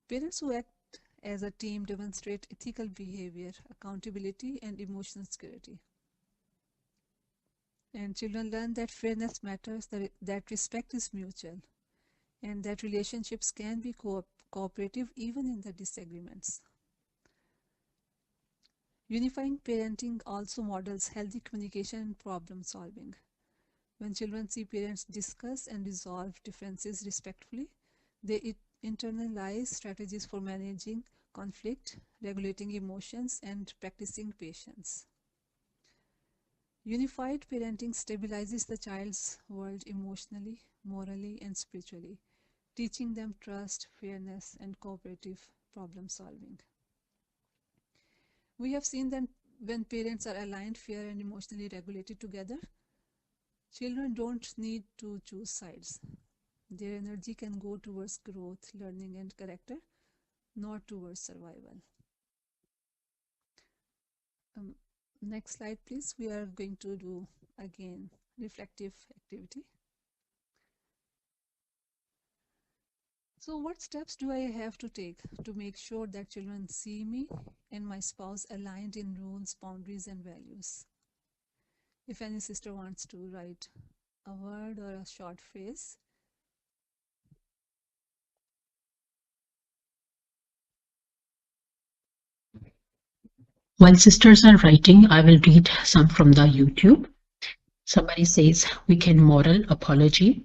Parents who act as a team demonstrate ethical behavior, accountability, and emotional security. And children learn that fairness matters, that respect is mutual, and that relationships can be cooperative even in the disagreements. Unifying parenting also models healthy communication and problem solving. When children see parents discuss and resolve differences respectfully, they internalize strategies for managing conflict, regulating emotions, and practicing patience. Unified parenting stabilizes the child's world emotionally, morally, and spiritually, teaching them trust, fairness, and cooperative problem solving. We have seen that when parents are aligned, fair, and emotionally regulated together, children don't need to choose sides. Their energy can go towards growth, learning, and character, not towards survival. Next slide, please. We are going to do again reflective activity. So what steps do I have to take to make sure that children see me and my spouse aligned in rules, boundaries, and values? If any sister wants to write a word or a short phrase. While sisters are writing, I will read some from the YouTube. Somebody says, we can model apology,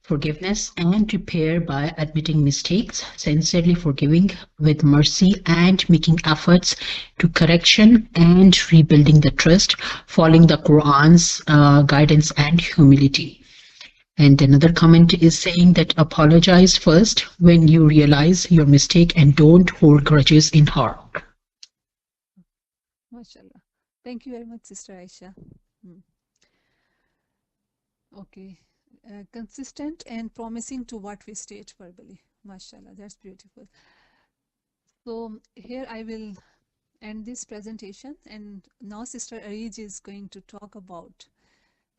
forgiveness, and repair by admitting mistakes, sincerely forgiving with mercy, and making efforts to correction and rebuilding the trust, following the Quran's guidance and humility. And another comment is saying that apologize first when you realize your mistake and don't hold grudges in heart. MashaAllah. Thank you very much, Sister Aisha. Okay. Consistent and promising to what we state verbally. MashaAllah, that's beautiful. So here I will end this presentation, and now Sister Arij is going to talk about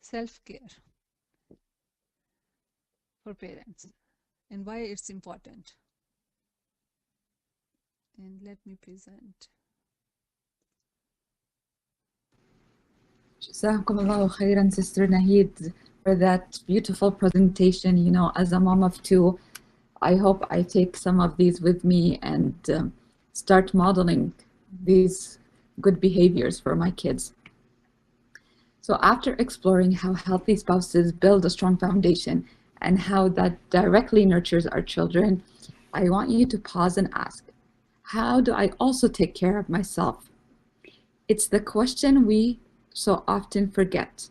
self-care for parents and why it's important. And let me present. Jazakumullahu khairan, Sister Nahid, for that beautiful presentation. You know, as a mom of two, I hope I take some of these with me and start modeling these good behaviors for my kids. So after exploring how healthy spouses build a strong foundation and how that directly nurtures our children, I want you to pause and ask, how do I also take care of myself? It's the question we so often forget.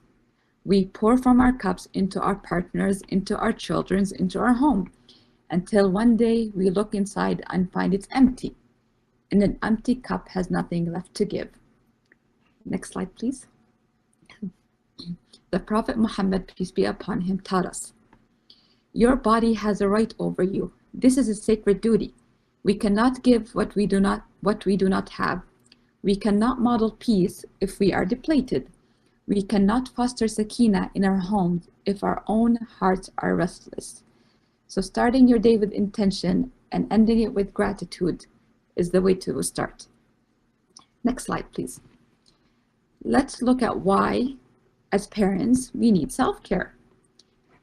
We pour from our cups into our partners, into our children's, into our home, until one day we look inside and find it's empty, and an empty cup has nothing left to give. Next slide, please. The Prophet Muhammad, peace be upon him, taught us, your body has a right over you. This is a sacred duty. We cannot give what we do not have. We cannot model peace if we are depleted. We cannot foster Sakina in our homes if our own hearts are restless. So starting your day with intention and ending it with gratitude is the way to start. Next slide, please. Let's look at why, as parents, we need self-care.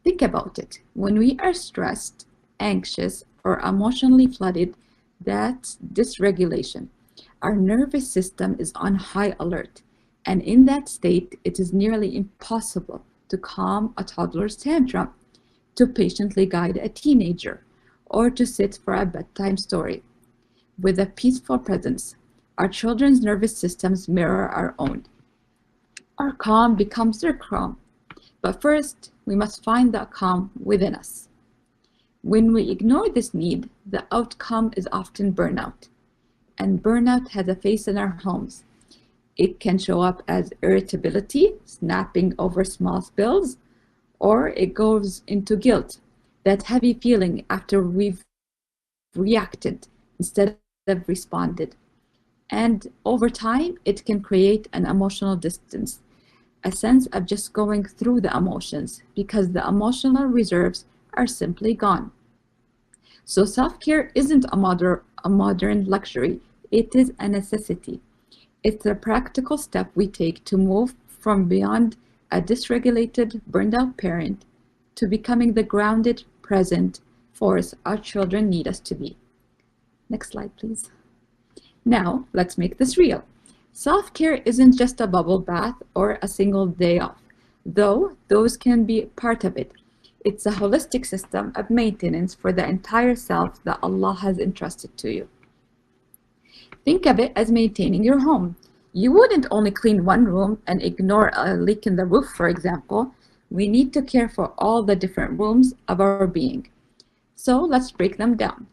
Think about it. When we are stressed, anxious, or emotionally flooded, that's dysregulation. Our nervous system is on high alert, and in that state, it is nearly impossible to calm a toddler's tantrum, to patiently guide a teenager, or to sit for a bedtime story. With a peaceful presence, our children's nervous systems mirror our own. Our calm becomes their calm. But first, we must find the calm within us. When we ignore this need, the outcome is often burnout. And burnout has a face in our homes. It can show up as irritability, snapping over small spills, or it goes into guilt, that heavy feeling after we've reacted instead of responded. And over time, it can create an emotional distance, a sense of just going through the emotions because the emotional reserves are simply gone. So self-care isn't a modern luxury, it is a necessity. It's a practical step we take to move from beyond a dysregulated, burned out parent to becoming the grounded, present force our children need us to be. Next slide, please. Now, let's make this real. Self-care isn't just a bubble bath or a single day off, though those can be part of it. It's a holistic system of maintenance for the entire self that Allah has entrusted to you. Think of it as maintaining your home. You wouldn't only clean one room and ignore a leak in the roof, for example. We need to care for all the different rooms of our being. So let's break them down.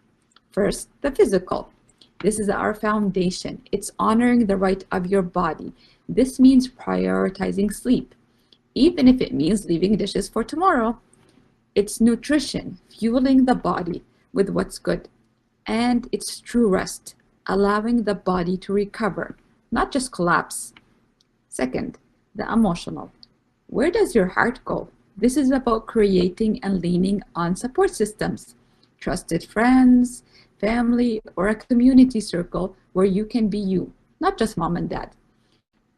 First, the physical. This is our foundation. It's honoring the right of your body. This means prioritizing sleep, even if it means leaving dishes for tomorrow. It's nutrition, fueling the body with what's good. And it's true rest, allowing the body to recover, not just collapse. Second, the emotional. Where does your heart go? This is about creating and leaning on support systems, trusted friends, family, or a community circle where you can be you, not just mom and dad.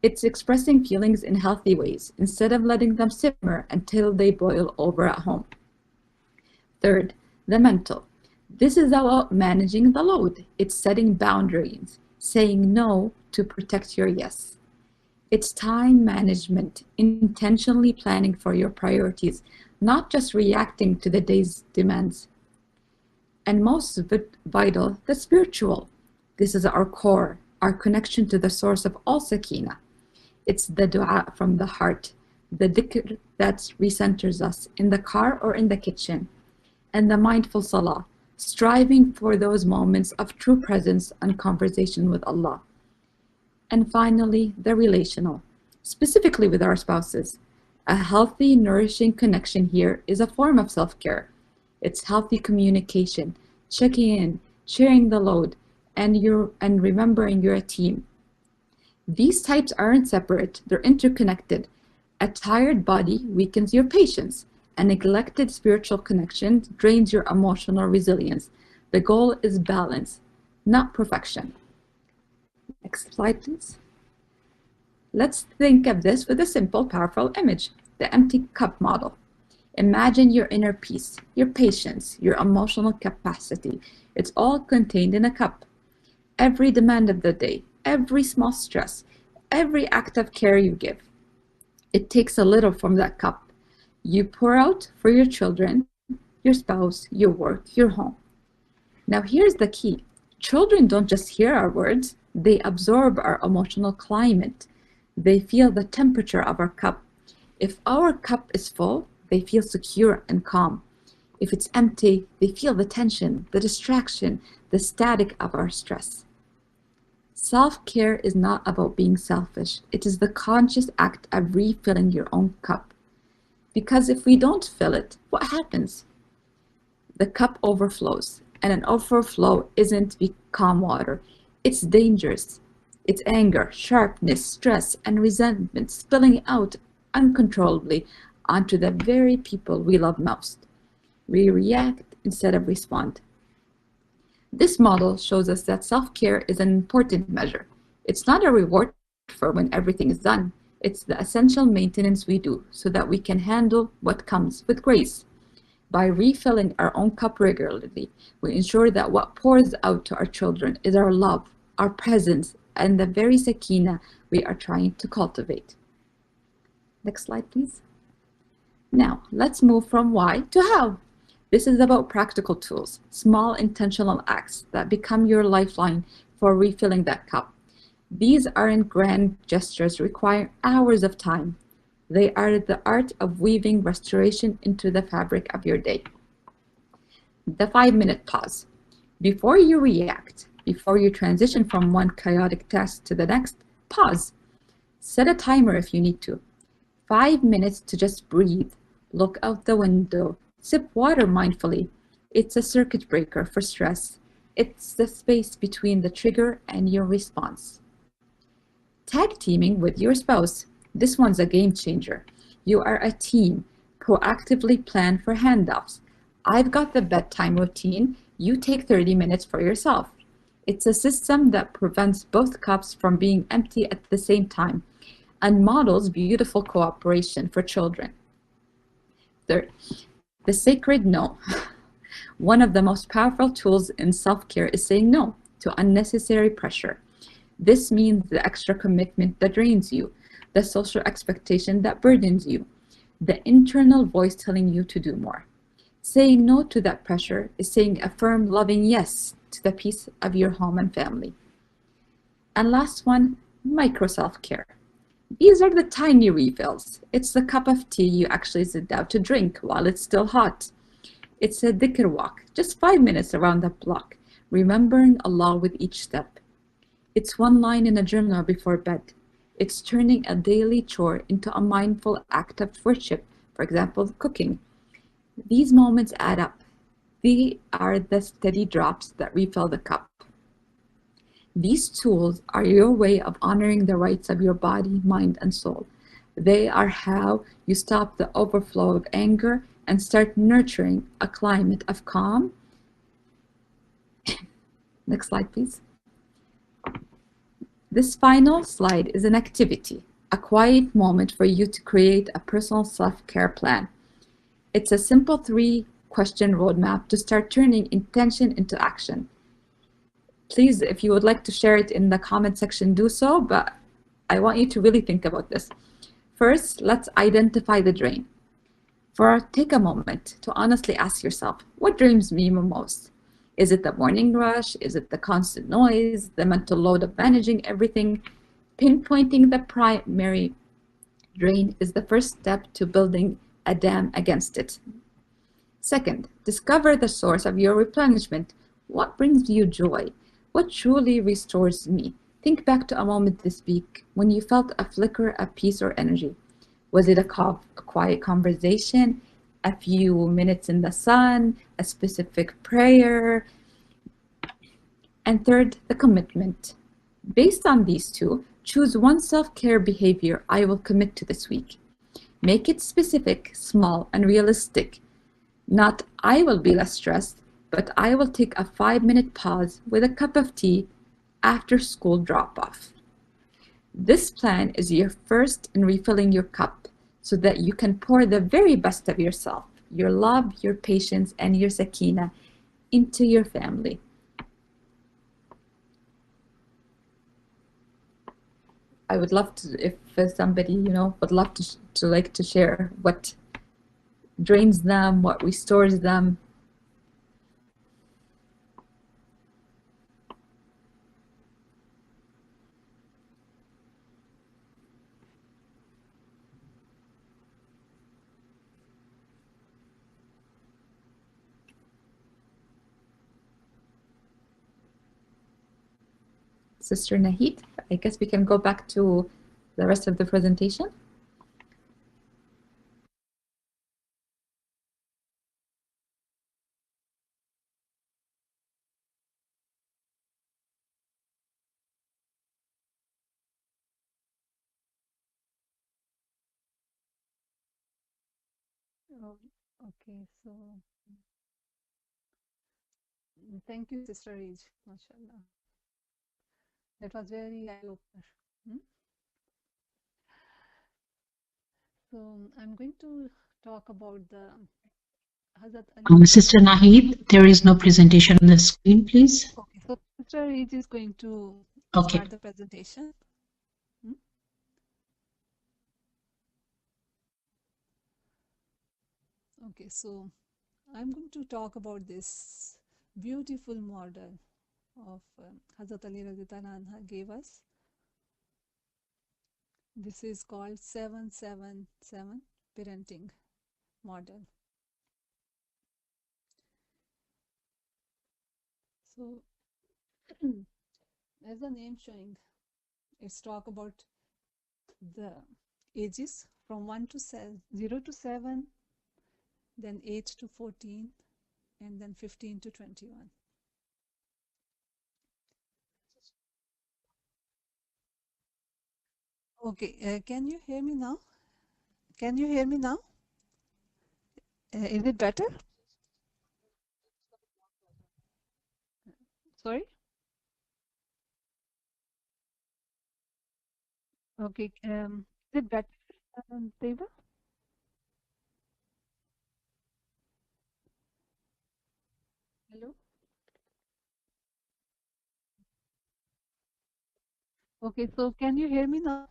It's expressing feelings in healthy ways instead of letting them simmer until they boil over at home. Third, the mental. This is about managing the load. It's setting boundaries, saying no to protect your yes. It's time management, intentionally planning for your priorities, not just reacting to the day's demands. And most vital, the spiritual. This is our core, our connection to the source of all Sakina. It's the dua from the heart, the dhikr that recenters us in the car or in the kitchen, and the mindful salah, striving for those moments of true presence and conversation with Allah. And finally, the relational, specifically with our spouses. A healthy, nourishing connection here is a form of self-care. It's healthy communication, checking in, sharing the load, and remembering you're a team. These types aren't separate, they're interconnected. A tired body weakens your patience. A neglected spiritual connection drains your emotional resilience. The goal is balance, not perfection. Next slide, please. Let's think of this with a simple, powerful image, the empty cup model. Imagine your inner peace, your patience, your emotional capacity. It's all contained in a cup. Every demand of the day, every small stress, every act of care you give, it takes a little from that cup. You pour out for your children, your spouse, your work, your home. Now here's the key. Children don't just hear our words, they absorb our emotional climate. They feel the temperature of our cup. If our cup is full, they feel secure and calm. If it's empty, they feel the tension, the distraction, the static of our stress. Self-care is not about being selfish. It is the conscious act of refilling your own cup. Because if we don't fill it, what happens? The cup overflows, and an overflow isn't calm water. It's dangerous. It's anger, sharpness, stress, and resentment spilling out uncontrollably onto the very people we love most. We react instead of respond. This model shows us that self-care is an important measure. It's not a reward for when everything is done. It's the essential maintenance we do so that we can handle what comes with grace. By refilling our own cup regularly, we ensure that what pours out to our children is our love, our presence, and the very Sakina we are trying to cultivate. Next slide, please. Now, let's move from why to how. This is about practical tools, small intentional acts that become your lifeline for refilling that cup. These aren't grand gestures requiring hours of time. They are the art of weaving restoration into the fabric of your day. The 5-minute pause. Before you react, before you transition from one chaotic task to the next, pause. Set a timer if you need to. 5 minutes to just breathe, look out the window, sip water mindfully. It's a circuit breaker for stress. It's the space between the trigger and your response. Tag teaming with your spouse. This one's a game changer. You are a team. Proactively plan for handoffs. I've got the bedtime routine. You take 30 minutes for yourself. It's a system that prevents both cups from being empty at the same time and models beautiful cooperation for children. Third, the sacred no. One of the most powerful tools in self-care is saying no to unnecessary pressure. This means the extra commitment that drains you, the social expectation that burdens you, the internal voice telling you to do more. Saying no to that pressure is saying a firm, loving yes to the peace of your home and family. And last one, micro self-care. These are the tiny refills. It's the cup of tea you actually sit down to drink while it's still hot. It's a dhikr walk, just 5 minutes around the block, remembering Allah with each step. It's one line in a journal before bed. It's turning a daily chore into a mindful act of worship, for example, cooking. These moments add up. They are the steady drops that refill the cup. These tools are your way of honoring the rights of your body, mind, and soul. They are how you stop the overflow of anger and start nurturing a climate of calm. Next slide, please. This final slide is an activity, a quiet moment for you to create a personal self-care plan. It's a simple 3-question roadmap to start turning intention into action. Please, if you would like to share it in the comment section, do so, but I want you to really think about this. First, let's identify the drain. Take a moment to honestly ask yourself, what drains me most? Is it the morning rush? Is it the constant noise? The mental load of managing everything? Pinpointing the primary drain is the first step to building a dam against it. Second, discover the source of your replenishment. What brings you joy? What truly restores me? Think back to a moment this week when you felt a flicker of peace or energy. Was it a quiet conversation, a few minutes in the sun, a specific prayer? And third, the commitment. Based on these two, choose one self-care behavior I will commit to this week. Make it specific, small, and realistic. Not I will be less stressed, but I will take a 5-minute pause with a cup of tea after school drop-off. This plan is your first in refilling your cup so that you can pour the very best of yourself, your love, your patience, and your Sakina into your family. I would love to, if somebody, would love to share what drains them, what restores them. Sister Nahid, I guess we can go back to the rest of the presentation. Oh, okay, so thank you, Sister Age, mashallah. That was very eye-opener. Hmm? So I'm going to talk about the Hazrat Ali. Sister Nahid, there is no presentation on the screen, please. Okay, so Mr. Eid is going to Okay. start the presentation. Okay, so I'm going to talk about this beautiful model of Hazrat Ali Radhiyallahu Anha gave us. This is called 777 parenting model. So as the name showing, it's talk about the ages from 0 to 7, then 8 to 14, and then 15 to 21. Okay, can you hear me now? Can you hear me now? Is it better? Sorry? Okay, is it better, Deva? Hello? Okay, so can you hear me now?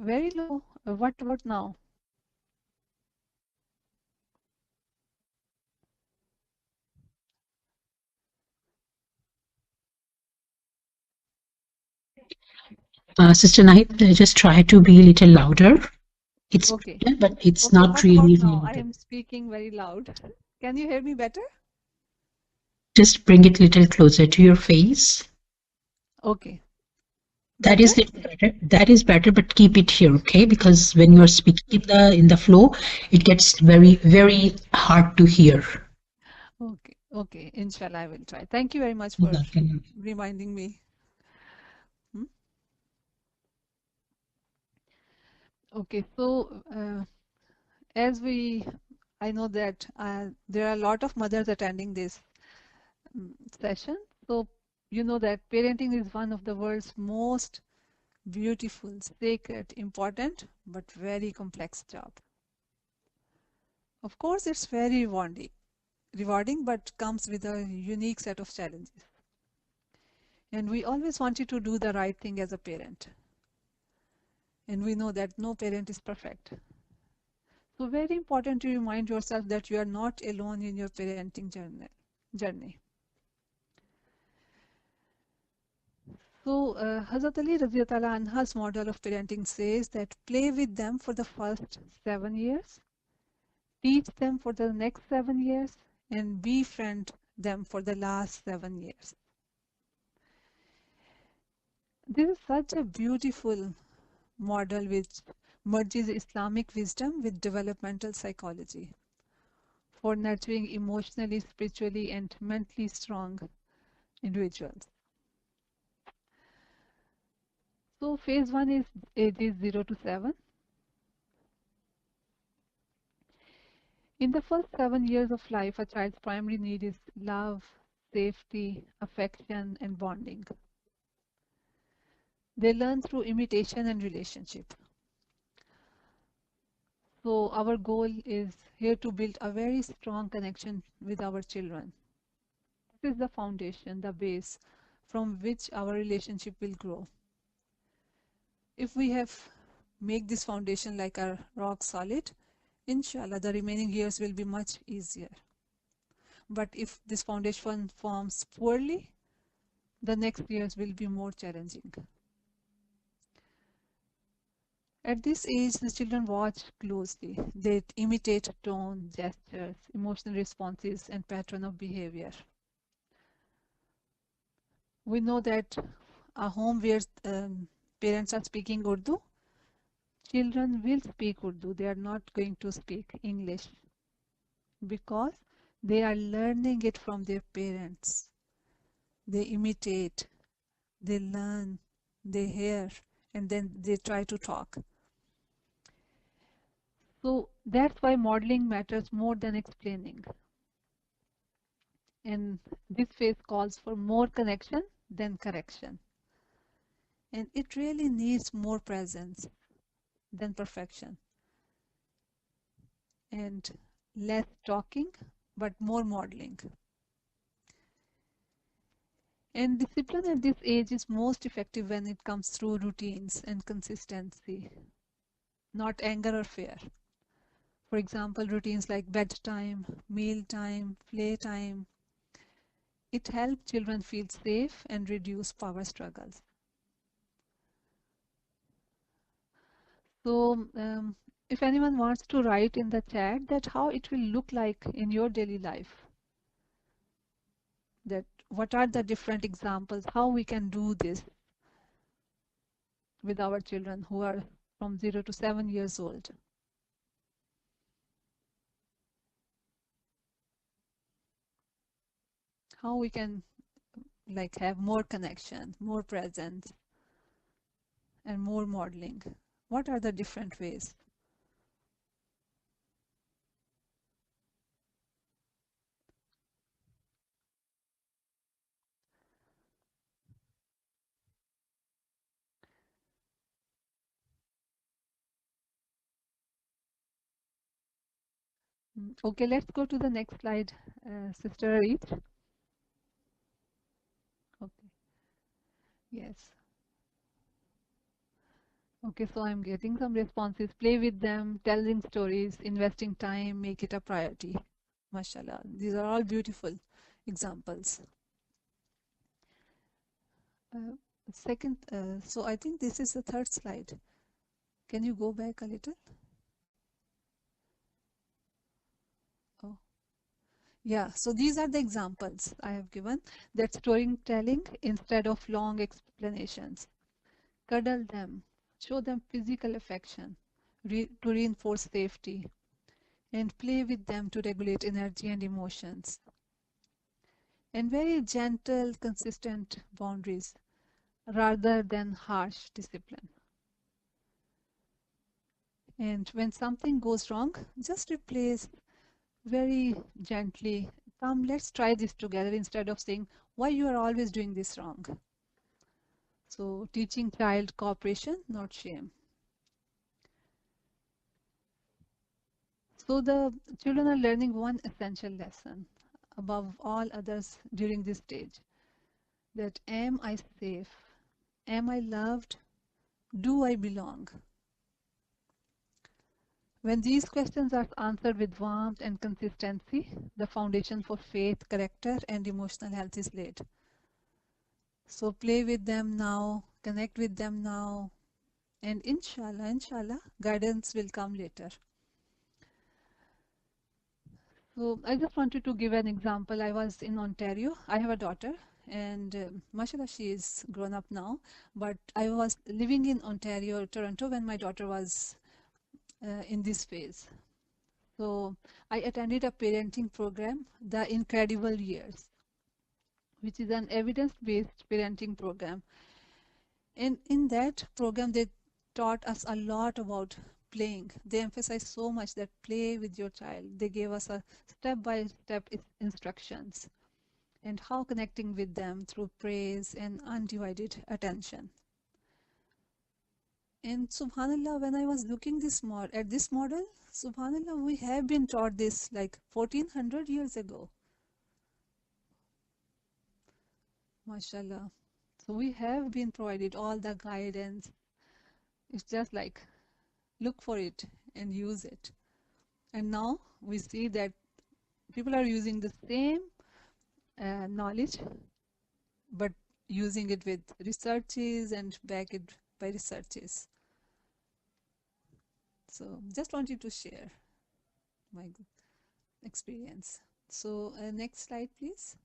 Very low. What about now? Sister Nahid, just try to be a little louder. It's Okay. better, but it's Okay, not what really about now? I loud. am speaking very loud. Can you hear me better? Just bring it a little closer to your face. Okay. That Better? is little better. That is better, but keep it here, okay? Because when you're speaking in the flow, it gets very hard to hear. Okay, okay. Inshallah, I will try. Thank you very much for Jazakallah. reminding me. Okay, so I know that there are a lot of mothers attending this session. So you know that parenting is one of the world's most beautiful, sacred, important, but very complex job. Of course, it's very rewarding, but comes with a unique set of challenges. And we always wanted to do the right thing as a parent. And we know that no parent is perfect. So very important to remind yourself that you are not alone in your parenting journey. So Hazrat Ali Radhiyallahu Anha's model of parenting says that play with them for the first 7 years, teach them for the next 7 years, and befriend them for the last 7 years. This is such a beautiful model which merges Islamic wisdom with developmental psychology for nurturing emotionally, spiritually, and mentally strong individuals. So phase 1 is ages 0 to 7. In the first 7 years of life, a child's primary need is love, safety, affection, and bonding. They learn through imitation and relationship. So our goal is here to build a very strong connection with our children. This is the foundation, the base from which our relationship will grow. If we have make this foundation like a rock solid, inshallah the remaining years will be much easier. But if this foundation forms poorly, the next years will be more challenging. At this age, the children watch closely. They imitate tone, gestures, emotional responses, and pattern of behavior. We know that a home where parents are speaking Urdu, children will speak Urdu. They are not going to speak English because they are learning it from their parents. They imitate, they learn, they hear, and then they try to talk. So that's why modeling matters more than explaining. And this phase calls for more connection than correction. And it really needs more presence than perfection, and less talking, but more modeling. And discipline at this age is most effective when it comes through routines and consistency, not anger or fear. For example, routines like bedtime, meal time, playtime. It helps children feel safe and reduce power struggles. So, if anyone wants to write in the chat that how it will look like in your daily life, that what are the different examples, how we can do this with our children who are from 0 to 7 years old. How we can like have more connection, more presence, and more modeling. What are the different ways? Okay, let's go to the next slide, Sister Reed. Okay, yes. Okay, so I'm getting some responses. Play with them, telling stories, investing time, make it a priority. Mashallah. These are all beautiful examples. Second, so I think this is the third slide. Can you go back a little? Oh, yeah. So these are the examples I have given. That storytelling instead of long explanations. Cuddle them, show them physical affection to reinforce safety, and play with them to regulate energy and emotions. And very gentle, consistent boundaries rather than harsh discipline. And when something goes wrong, just replace very gently. Come, let's try this together instead of saying, why you are always doing this wrong. So teaching child cooperation, not shame. So the children are learning one essential lesson above all others during this stage. That am I safe? Am I loved? Do I belong? When these questions are answered with warmth and consistency, the foundation for faith, character, and emotional health is laid. So play with them now, connect with them now, and inshallah, guidance will come later. So I just wanted to give an example. I was in Ontario. I have a daughter, and mashallah, she is grown up now. But I was living in Ontario, Toronto, when my daughter was in this phase. So I attended a parenting program, The Incredible Years, which is an evidence-based parenting program. And in that program, they taught us a lot about playing. They emphasized so much that play with your child. They gave us a step-by-step instructions and how connecting with them through praise and undivided attention. And subhanallah, when I was looking at this model, subhanallah, we have been taught this like 1400 years ago. Mashallah. So we have been provided all the guidance. It's just like look for it and use it. And now we see that people are using the same knowledge, but using it with researches and back it by researches. So just wanted to share my experience. So next slide, please.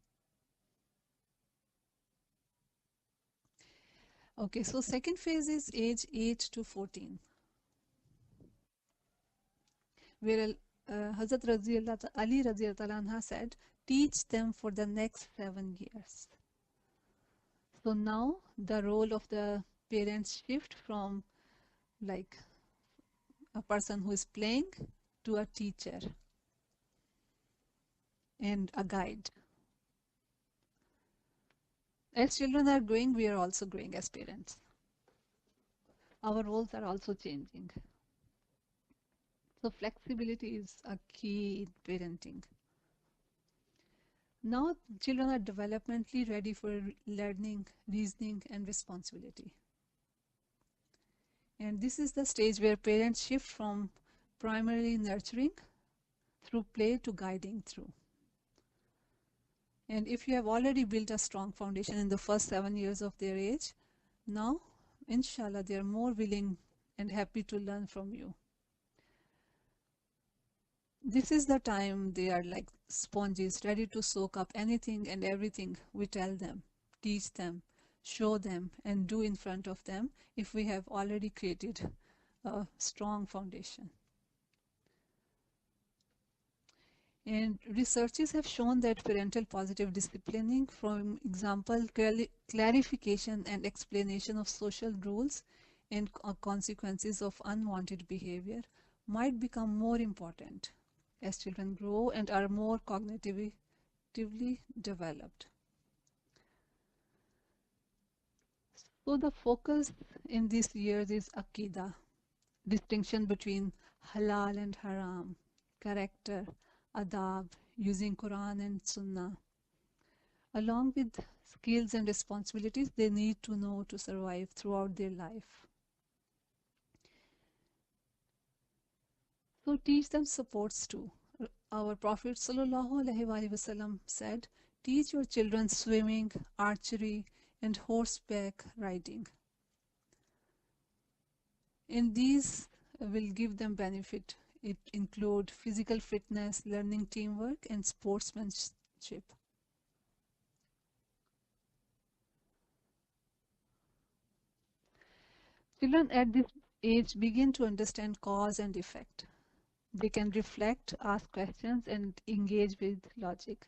Okay, so second phase is age 8 to 14, where Hazrat Ali Radhiyallahu anha said, teach them for the next 7 years. So now the role of the parents shift from like a person who is playing to a teacher and a guide. As children are growing, we are also growing as parents. our roles are also changing. So flexibility is a key in parenting. Now children are developmentally ready for learning, reasoning, and responsibility. And this is the stage where parents shift from primarily nurturing through play to guiding through. And if you have already built a strong foundation in the first 7 years of their age, now, inshallah, they are more willing and happy to learn from you. This is the time they are like sponges, ready to soak up anything and everything we tell them, teach them, show them, and do in front of them if we have already created a strong foundation. And researchers have shown that parental positive disciplining, for example, clarification and explanation of social rules and consequences of unwanted behavior, might become more important as children grow and are more cognitively developed. So the focus in these years is Aqidah, distinction between halal and haram, character, adab, using Quran and Sunnah, along with skills and responsibilities they need to know to survive throughout their life. So teach them supports too. Our Prophet ﷺ said, teach your children swimming, archery, and horseback riding. And these will give them benefit. It include physical fitness, learning teamwork, and sportsmanship. Children at this age begin to understand cause and effect. They can reflect, ask questions, and engage with logic.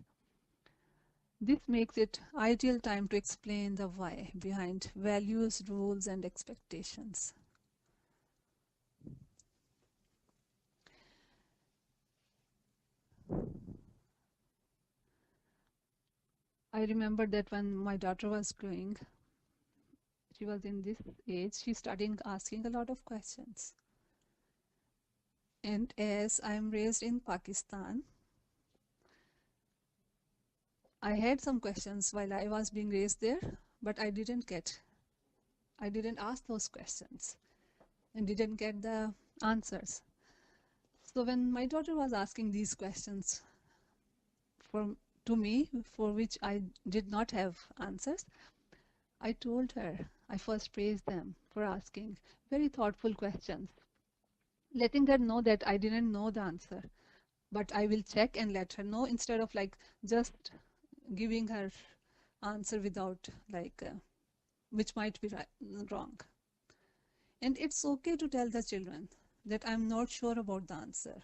This makes it ideal time to explain the why behind values, rules, and expectations. I remember that when my daughter was growing, she was in this age, she started asking a lot of questions. And as I'm raised in Pakistan, I had some questions while I was being raised there, but I didn't ask those questions and didn't get the answers. So when my daughter was asking these questions to me, for which I did not have answers, I told her, I first praised them for asking very thoughtful questions, letting her know that I didn't know the answer, but I will check and let her know, instead of like just giving her answer without which might be wrong. And it's okay to tell the children that I'm not sure about the answer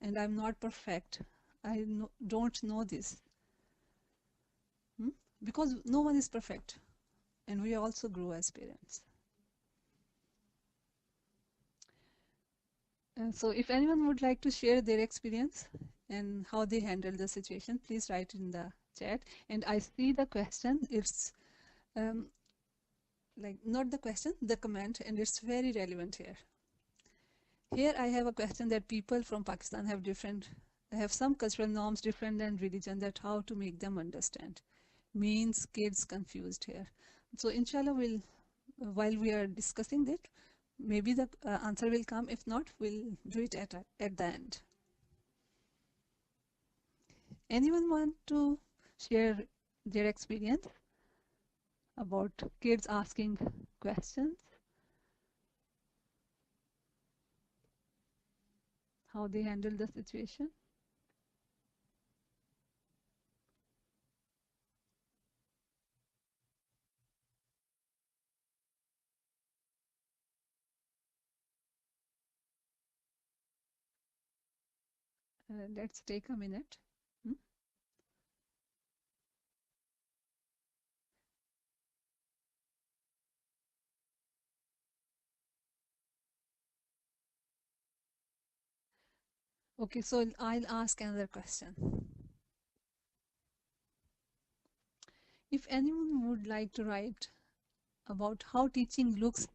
and I'm not perfect. I don't know this. Because no one is perfect and we also grow as parents. And so if anyone would like to share their experience and how they handle the situation, please write in the chat. And I see the question, it's not the question, the comment, and it's very relevant here. Here I have a question that people from Pakistan have some cultural norms different than religion, that how to make them understand. Means kids confused here. So inshallah, while we are discussing that, maybe the answer will come. If not, we'll do it at the end. Anyone want to share their experience about kids asking questions? How they handle the situation? Let's take a minute. Okay, so I'll ask another question. If anyone would like to write about how teaching looks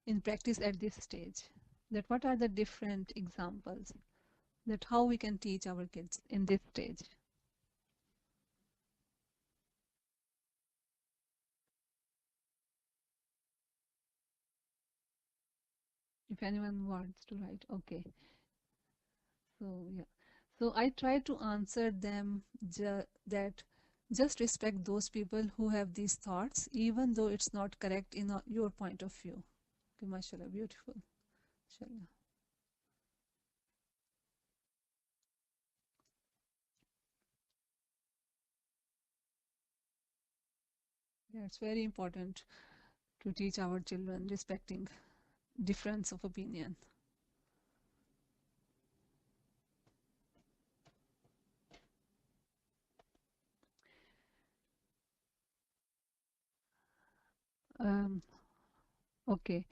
in practice at this stage. That what are the different examples that how we can teach our kids in this stage. If anyone wants to write, okay. So yeah, so I try to answer them that just respect those people who have these thoughts, even though it's not correct in your point of view. Okay, mashallah, beautiful. Mashallah. Yeah, it's very important to teach our children respecting difference of opinion. Okay,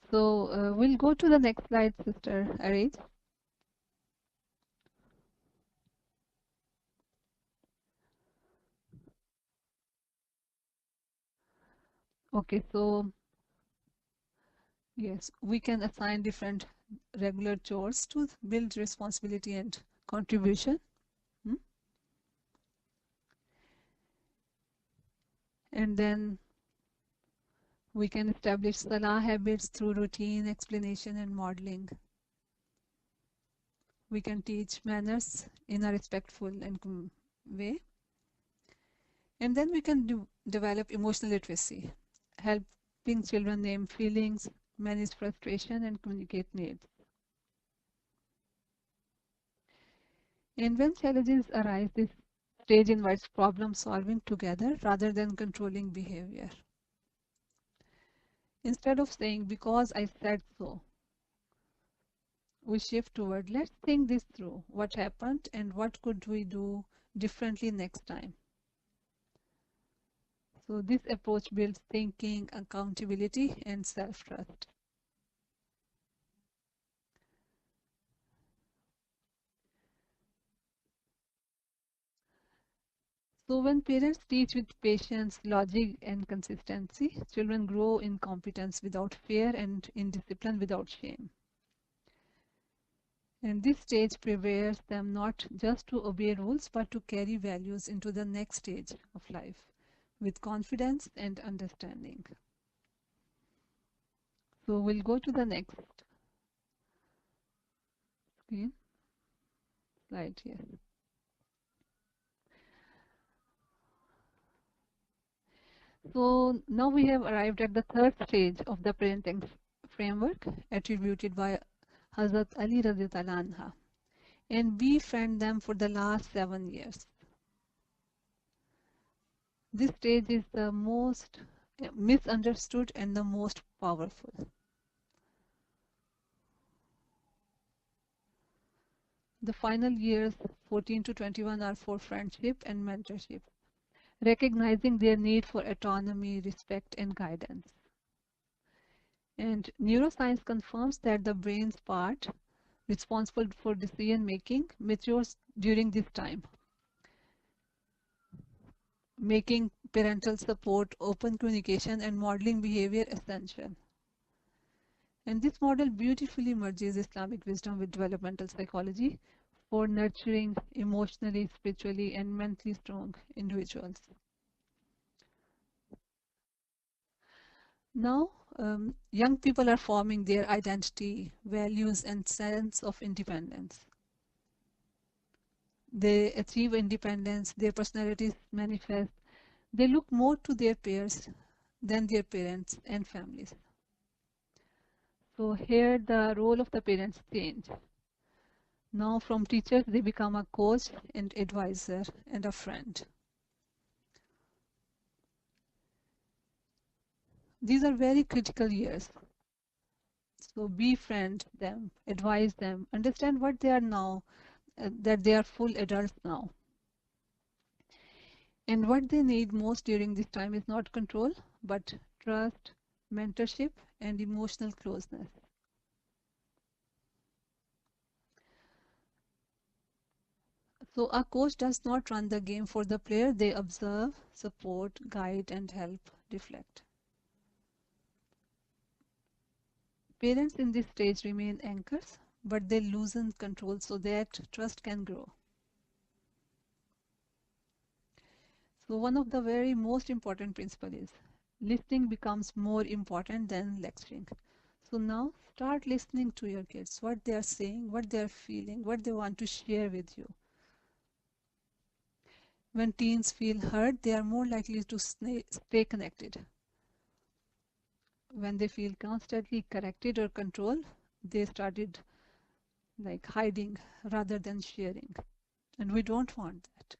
so we'll go to the next slide, Sister Arij. Okay, so yes, we can assign different regular chores to build responsibility and contribution. And then we can establish salah habits through routine, explanation, and modeling. We can teach manners in a respectful and way. And then we can develop emotional literacy, helping children name feelings, manage frustration, and communicate needs. And when challenges arise, this stage invites problem solving together rather than controlling behavior. Instead of saying, because I said so, we shift toward, let's think this through, what happened and what could we do differently next time. So this approach builds thinking, accountability, and self-trust. So when parents teach with patience, logic, and consistency, children grow in competence without fear and in discipline without shame. And this stage prepares them not just to obey rules, but to carry values into the next stage of life with confidence and understanding. So we'll go to the next screen slide here. So now we have arrived at the third stage of the parenting framework attributed by Hazrat Ali Radhiyallahu anha, and we friend them for the last 7 years. This stage is the most misunderstood and the most powerful. The final years, 14 to 21, are for friendship and mentorship, recognizing their need for autonomy, respect, and guidance. And neuroscience confirms that the brain's part responsible for decision making matures during this time, making parental support, open communication, and modeling behavior essential. And this model beautifully merges Islamic wisdom with developmental psychology for nurturing emotionally, spiritually, and mentally strong individuals. Now, young people are forming their identity, values, and sense of independence. They achieve independence, their personalities manifest, they look more to their peers than their parents and families. So here the role of the parents change. Now from teachers they become a coach and advisor and a friend. These are very critical years. So befriend them, advise them, understand what they are now, that they are full adults now. And what they need most during this time is not control, but trust, mentorship, and emotional closeness. So a coach does not run the game for the player. They observe, support, guide, and help reflect. Parents in this stage remain anchors, but they loosen control so that trust can grow. So one of the very most important principles is listening becomes more important than lecturing. So now start listening to your kids, what they are saying, what they are feeling, what they want to share with you. When teens feel heard, they are more likely to stay connected. When they feel constantly corrected or controlled, they started like hiding rather than sharing. And we don't want that.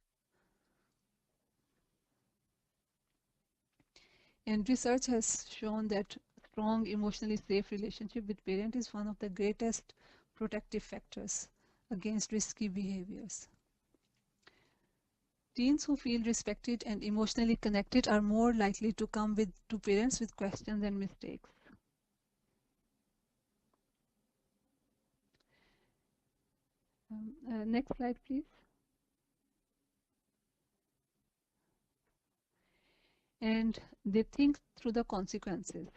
And research has shown that strong, emotionally safe relationship with parent is one of the greatest protective factors against risky behaviors. Teens who feel respected and emotionally connected are more likely to come to parents with questions and mistakes. Next slide, please. And they think through the consequences.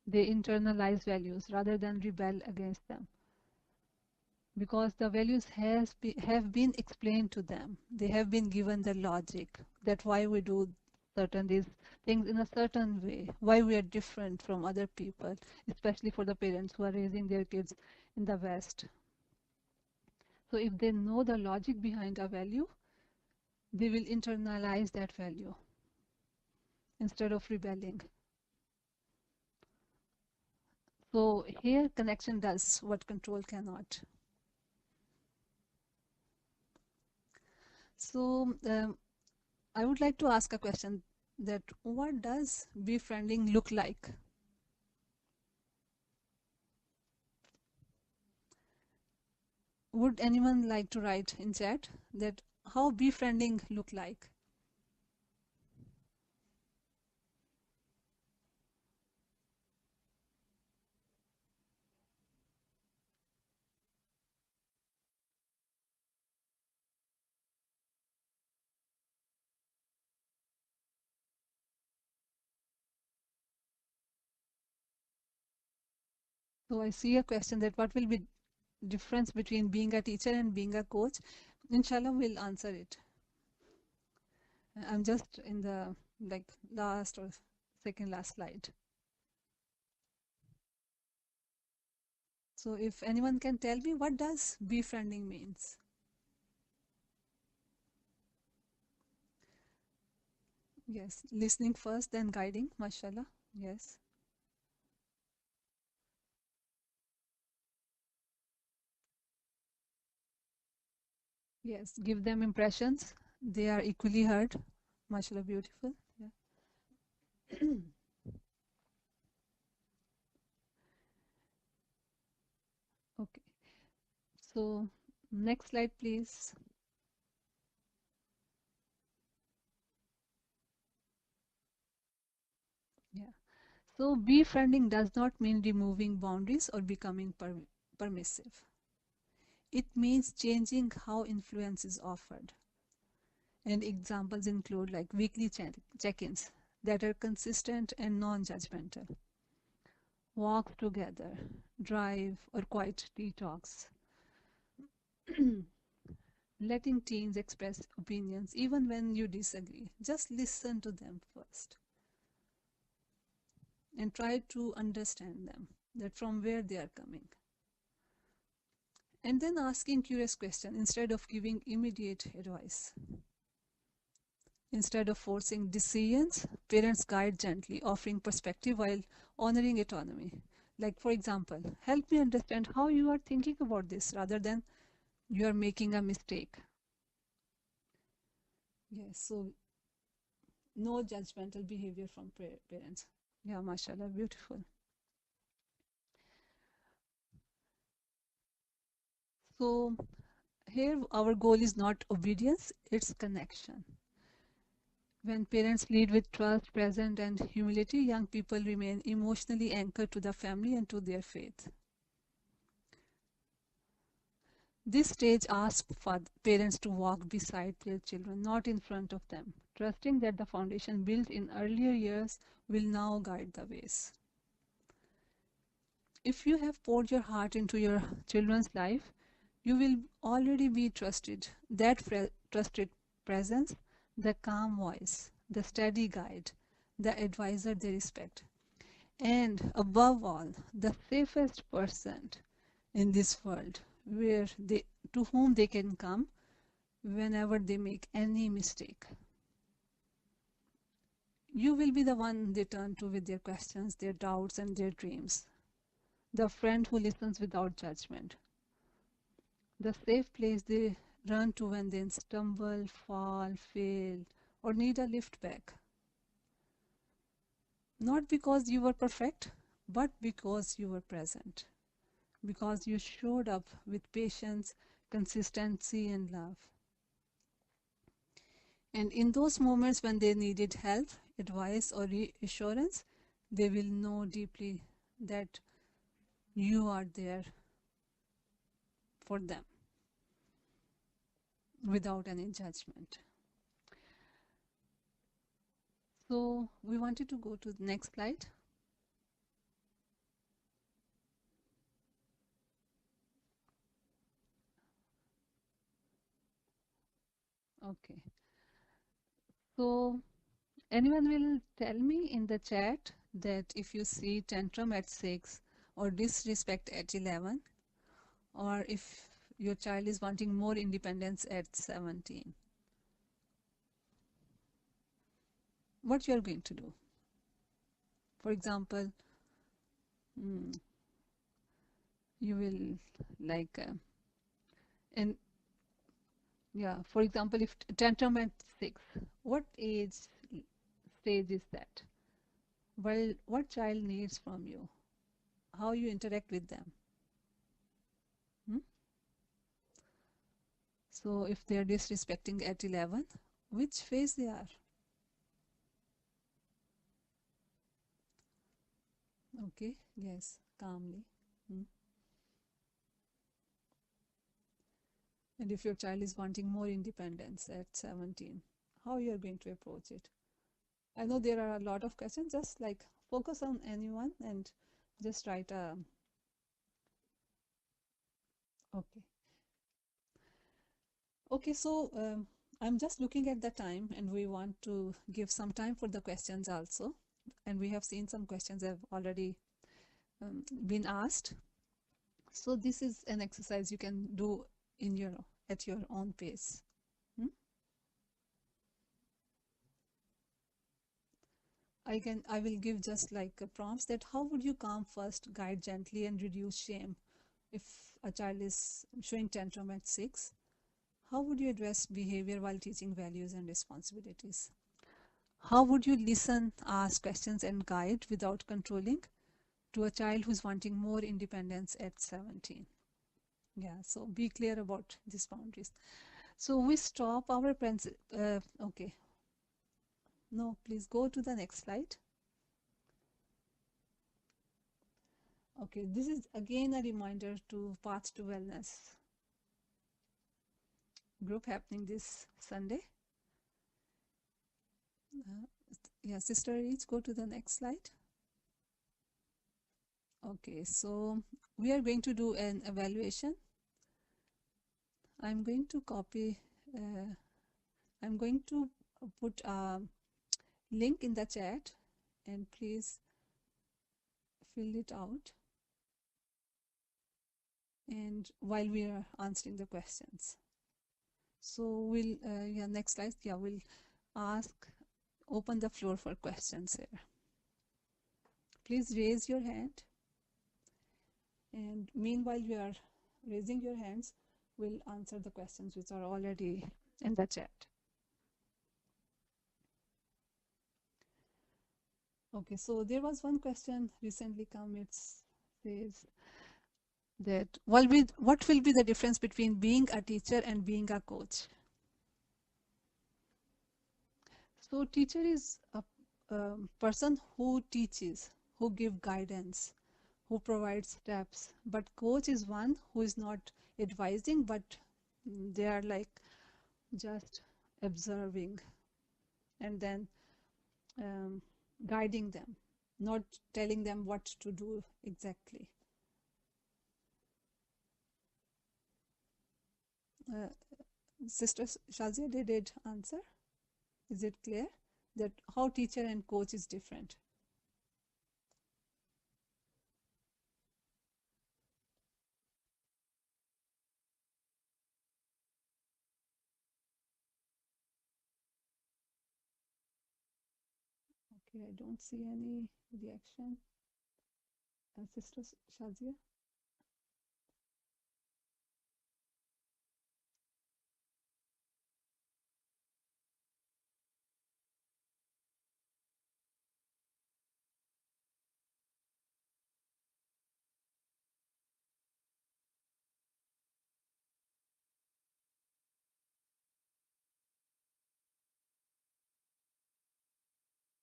They internalize values rather than rebel against them. Because the values have been explained to them. They have been given the logic that why we do these things in a certain way, why we are different from other people, especially for the parents who are raising their kids in the West. So if they know the logic behind a value, they will internalize that value instead of rebelling. So here connection does what control cannot. So I would like to ask a question that what does befriending look like? Would anyone like to write in chat that how befriending look like? So I see a question that what will be difference between being a teacher and being a coach? Inshallah, we'll answer it. I'm just in the last or second last slide. So if anyone can tell me what does befriending means? Yes, listening first, then guiding, mashallah. Yes. Yes, give them impressions. They are equally heard. Mashallah, beautiful. Yeah. Okay. So next slide, please. Yeah. So befriending does not mean removing boundaries or becoming permissive. It means changing how influence is offered. And examples include like weekly check-ins that are consistent and non-judgmental. Walk together, drive or quiet detox. Letting teens express opinions even when you disagree. Just listen to them first. And try to understand them, that from where they are coming. And then asking curious questions instead of giving immediate advice. Instead of forcing decisions, parents guide gently, offering perspective while honoring autonomy. Like, for example, help me understand how you are thinking about this rather than you are making a mistake. Yes, so no judgmental behavior from parents. Yeah, mashallah, beautiful. So here our goal is not obedience, it's connection. When parents lead with trust, presence, and humility, young people remain emotionally anchored to the family and to their faith. This stage asks for parents to walk beside their children, not in front of them, trusting that the foundation built in earlier years will now guide the ways. If you have poured your heart into your children's life, you will already be trusted. That trusted presence, the calm voice, the steady guide, the advisor they respect, and above all, the safest person in this world, where they to whom they can come whenever they make any mistake. You will be the one they turn to with their questions, their doubts, and their dreams. The friend who listens without judgment. The safe place they run to when they stumble, fall, fail, or need a lift back. Not because you were perfect, but because you were present. Because you showed up with patience, consistency, and love. And in those moments when they needed help, advice, or reassurance, they will know deeply that you are there for them without any judgment. So we wanted to go to the next slide. Okay. So anyone will tell me in the chat that if you see tantrum at 6 or disrespect at 11, or if your child is wanting more independence at 17, what you are going to do? For example, you will like and yeah, for example, if tantrum at 6, what age stage is that? Well, what child needs from you? How you interact with them? So if they are disrespecting at 11, which phase they are? Okay, yes, calmly. And if your child is wanting more independence at 17, how you are going to approach it? I know there are a lot of questions, just like focus on anyone and just write a, okay. Okay, so I'm just looking at the time and we want to give some time for the questions also. And we have seen some questions have already been asked. So this is an exercise you can do in at your own pace. I will give just like prompts that how would you calm first, guide gently, and reduce shame if a child is showing tantrum at 6. How would you address behavior while teaching values and responsibilities? How would you listen, ask questions, and guide without controlling to a child who's wanting more independence at 17? Yeah, so be clear about these boundaries. So we stop our okay. No, please go to the next slide. Okay, this is again a reminder to Path to Wellness group happening this Sunday. Yeah, Sister Reach, go to the next slide. Okay, so we are going to do an evaluation. I'm going to copy, I'm going to put a link in the chat and please fill it out. And while we are answering the questions. So we'll, yeah, next slide. Yeah, we'll open the floor for questions here. Please raise your hand. And meanwhile you are raising your hands, we'll answer the questions which are already in the chat. Okay, so there was one question recently come. It says that what will be the difference between being a teacher and being a coach? So teacher is a person who teaches, who give guidance, who provides steps, but coach is one who is not advising, but they are like just observing and then guiding them, not telling them what to do exactly. Sister Shazia, did it answer? Is it clear that how teacher and coach is different? Okay, I don't see any reaction. Sister Shazia?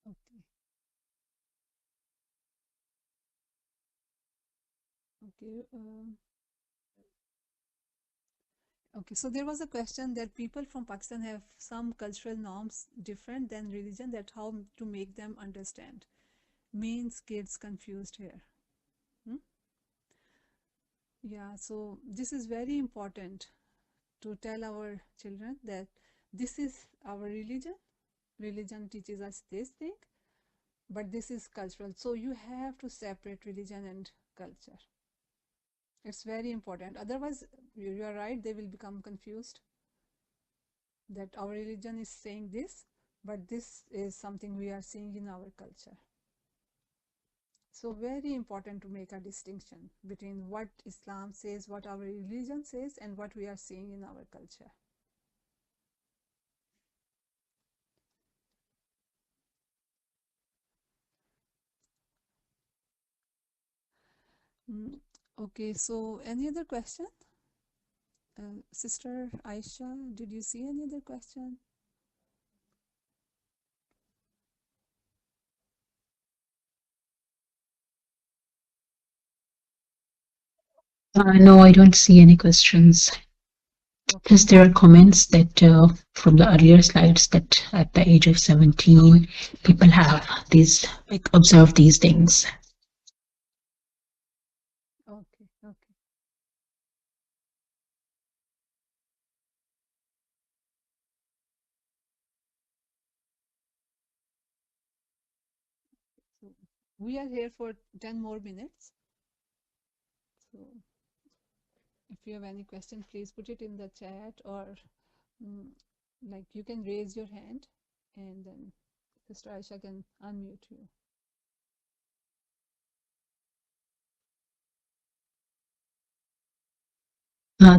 Okay. Okay. Okay, so there was a question that people from Pakistan have some cultural norms different than religion, that how to make them understand. Means kids confused here. Yeah, so this is very important to tell our children that this is our religion. Religion teaches us this thing, but this is cultural. So you have to separate religion and culture. It's very important. Otherwise, you are right, they will become confused that our religion is saying this, but this is something we are seeing in our culture. So very important to make a distinction between what Islam says, what our religion says, and what we are seeing in our culture. Okay, so any other question? Sister Aisha, did you see any other question? No, I don't see any questions. Because there are comments that from the earlier slides that at the age of 17, people have these, like, observe these things. Okay, okay. So we are here for 10 more minutes. So if you have any question, please put it in the chat, or like you can raise your hand and then Sister Aisha can unmute you.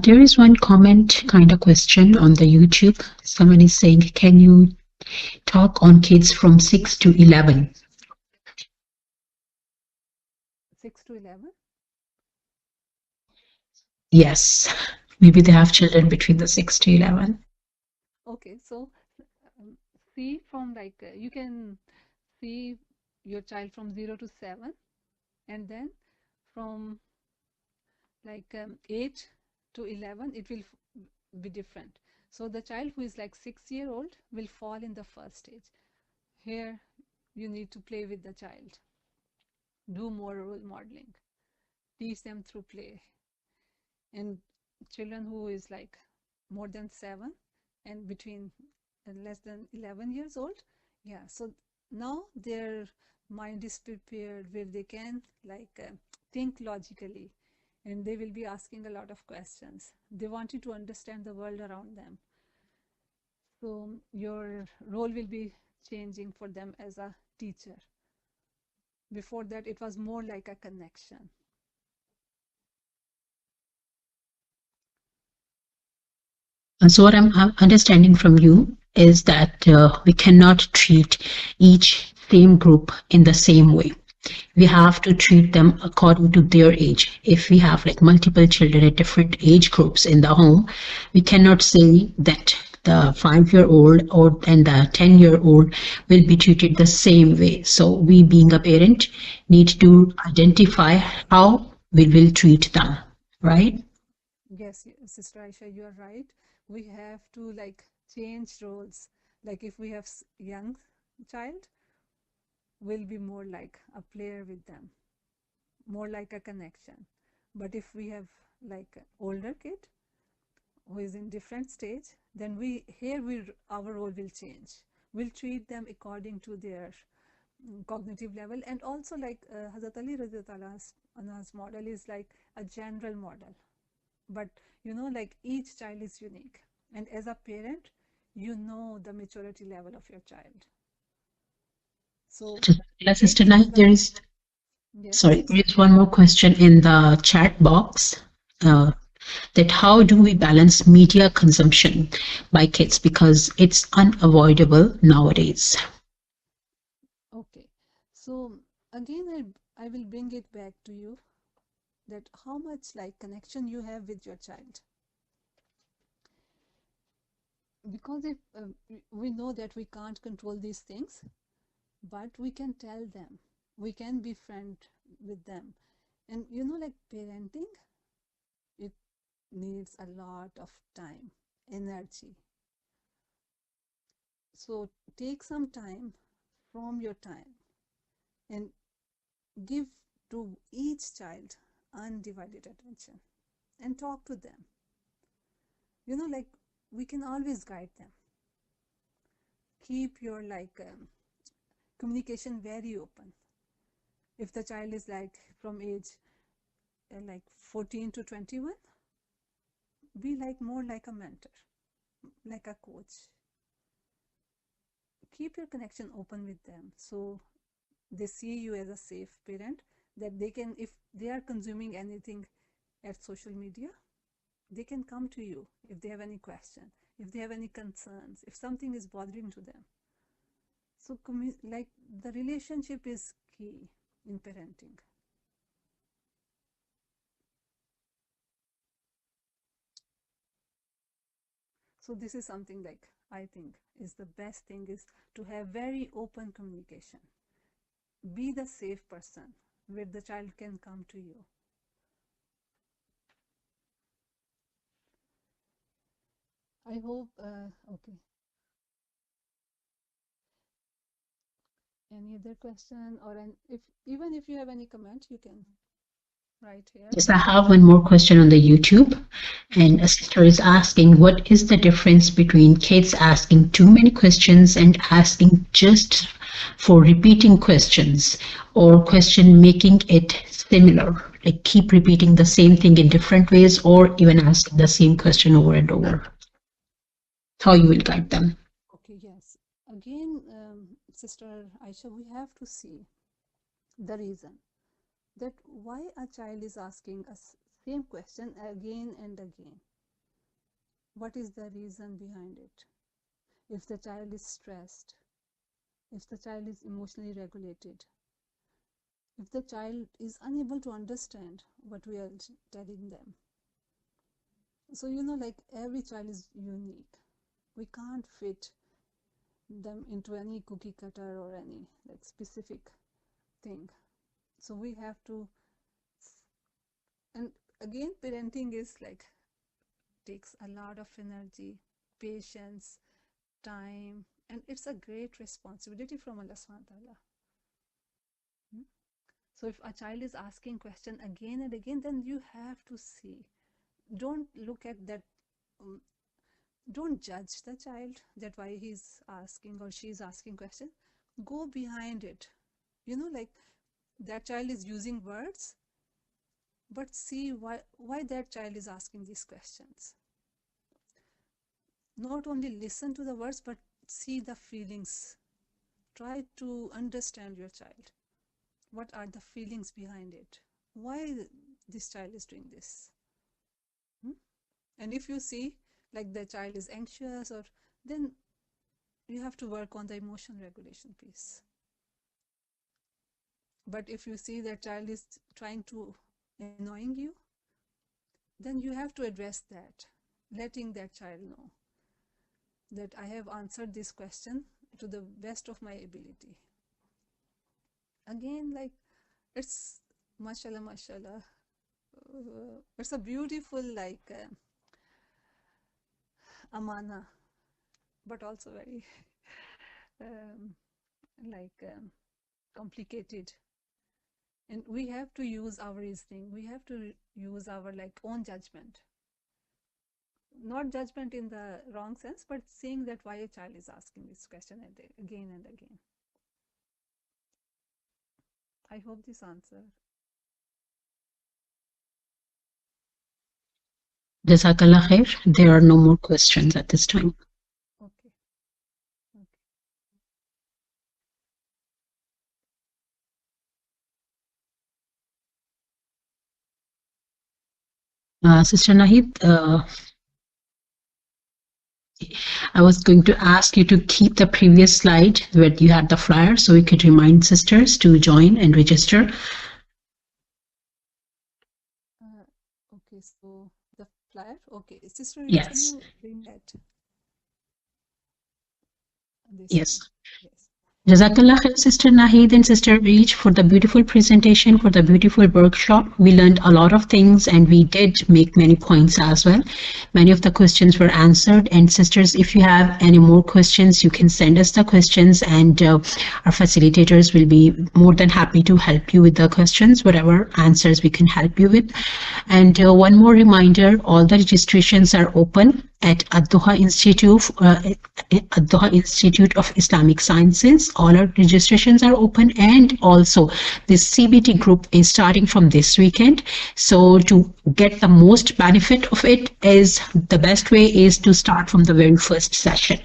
There is one comment kind of question on the YouTube. Someone is saying, can you talk on kids from 6 to 11? 6 to 11? Yes, maybe they have children between the 6 to 11. Okay, so see from like you can see your child from 0 to 7, and then from like 8 to 11 it will be different. So the child who is like 6-year-old will fall in the first stage. Here you need to play with the child, do more role modeling, teach them through play. And children who is like more than 7 and between less than 11 years old, yeah, so now their mind is prepared where they can like think logically, and they will be asking a lot of questions. They want you to understand the world around them. So your role will be changing for them as a teacher. Before that, it was more like a connection. So what I'm understanding from you is that we cannot treat each same group in the same way. We have to treat them according to their age. If we have like multiple children at different age groups in the home, we cannot say that the 5-year-old or and the 10-year-old will be treated the same way. So we, being a parent, need to identify how we will treat them, right? Yes, Sister Aisha, you are right. We have to like change roles. Like if we have young child, we'll be more like a player with them, more like a connection. But if we have like older kid, who is in different stage, then our role will change. We'll treat them according to their cognitive level. And also, like Hazrat Ali Radhiyallahu anhu's model is like a general model, but like each child is unique, and as a parent you know the maturity level of your child. So Sister Nahi, there is yes, sorry, please. there is one more question in the chat box. That how do we balance media consumption by kids, because it's unavoidable nowadays. Okay, so again I will bring it back to you, that how much like connection you have with your child. Because if we know that we can't control these things, but we can tell them, we can be friend with them. And like parenting, it needs a lot of time, energy. So take some time from your time and give to each child undivided attention and talk to them. Like we can always guide them. Keep your communication very open. If the child is like from age like 14 to 21, be like more like a mentor, like a coach. Keep your connection open with them, so they see you as a safe parent, that they can, if they are consuming anything at social media, they can come to you if they have any question, if they have any concerns, if something is bothering to them. So like the relationship is key in parenting. So this is something like I think is the best thing, is to have very open communication. Be the safe person where the child can come to you. I hope, okay. Any other question, or even if you have any comment, you can write here. Yes, I have one more question on the YouTube, and a sister is asking, what is the difference between kids asking too many questions and asking just for repeating questions, or question making it similar, like keep repeating the same thing in different ways, or even asking the same question over and over? How you will guide them? Okay, yes. Again, Sister Aisha, we have to see the reason that why a child is asking us same question again and again. What is the reason behind it? If the child is stressed, if the child is emotionally regulated, if the child is unable to understand what we are telling them. So like every child is unique. We can't fit them into any cookie cutter or any like specific thing. So we have to, and again, parenting is like takes a lot of energy, patience, time, and it's a great responsibility from Allah subhanahu wa ta'ala. So if a child is asking question again and again, then you have to see. Don't look at that. Don't judge the child that why he's asking or she's asking question. Go behind it. Like that child is using words, but see why that child is asking these questions. Not only listen to the words, but see the feelings. Try to understand your child. What are the feelings behind it? Why this child is doing this? And if you see like the child is anxious, or then you have to work on the emotion regulation piece. But if you see that child is trying to annoying you, then you have to address that, letting that child know that I have answered this question to the best of my ability. Again, like it's mashallah, mashallah. It's a beautiful like amana, but also very um, like complicated. And we have to use our reasoning. We have to use our like own judgment. not judgment in the wrong sense, but seeing that why a child is asking this question again and again. I hope this answer. Jazakallah khair. There are no more questions at this time. Okay. Sister Nahid, I was going to ask you to keep the previous slide where you had the flyer so we could remind sisters to join and register. Okay, so the flyer. Okay, Sister, Yes. can you bring that? Yes. Yes. Jazakallah khair, Sister Nahid and Sister Reach, for the beautiful presentation, for the beautiful workshop. We learned a lot of things and we did make many points as well. Many of the questions were answered. And sisters, if you have any more questions, you can send us the questions and our facilitators will be more than happy to help you with the questions, whatever answers we can help you with. And one more reminder, all the registrations are open at Ad-Duha Institute of Islamic Sciences. All our registrations are open, and also this CBT group is starting from this weekend. So to get the most benefit of it, is the best way is to start from the very first session.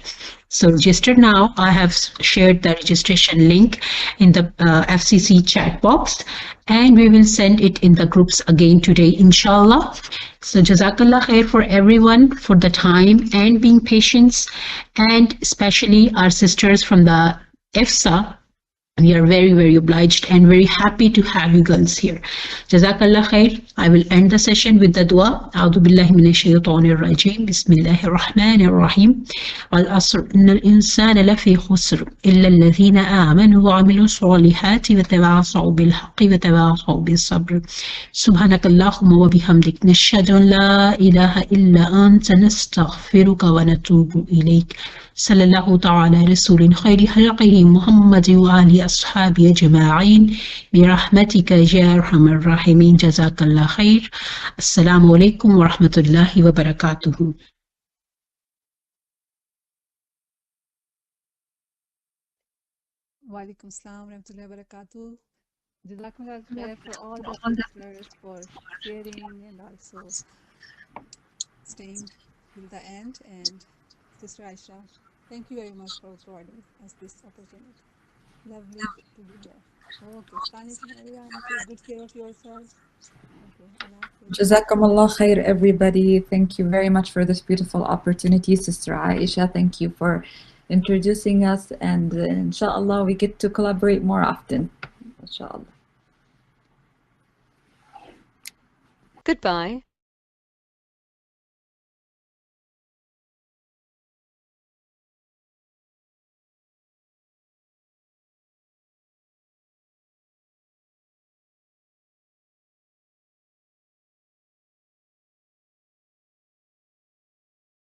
So register now. I have shared the registration link in the FCC chat box, and we will send it in the groups again today, inshallah. So Jazakallah khair for everyone for the time and being patient, and especially our sisters from the EFSA. We are very, very obliged and very happy to have you girls here. Jazakallah khair. I will end the session with the dua. A'udhu billahi minash shaitanir rajim. Bismillahir rahmanir rahim. Wal asr innal insana lafi khusr illa alladhina amanu wa amilu salihati wa tawasaw bil haqqi wa tawasaw bis sabr. Subhanakallahumma wa bihamdik nashhadu an la ilaha illa anta nastaghfiruka wa natubu ilayk. صلى الله تعالى رسول خير خلقه محمد وآله أصحابه أجمعين برحمتك يا أرحم الراحمين. جزاك الله خير. السلام عليكم ورحمة الله وبركاته. Wa alaikum assalam wa rahmatullahi wa barakatuh. Jazakumullah khair for all the sisters for sharing and also staying till the end. And Sister Aisha, thank you very much for providing us this opportunity. Lovely to be here. Okay, take good care of yourself. Okay, Allah Hafiz. Jazakumullah khair, everybody. Thank you very much for this beautiful opportunity, Sister Aisha. Thank you for introducing us, and inshallah we get to collaborate more often. Inshallah. Goodbye.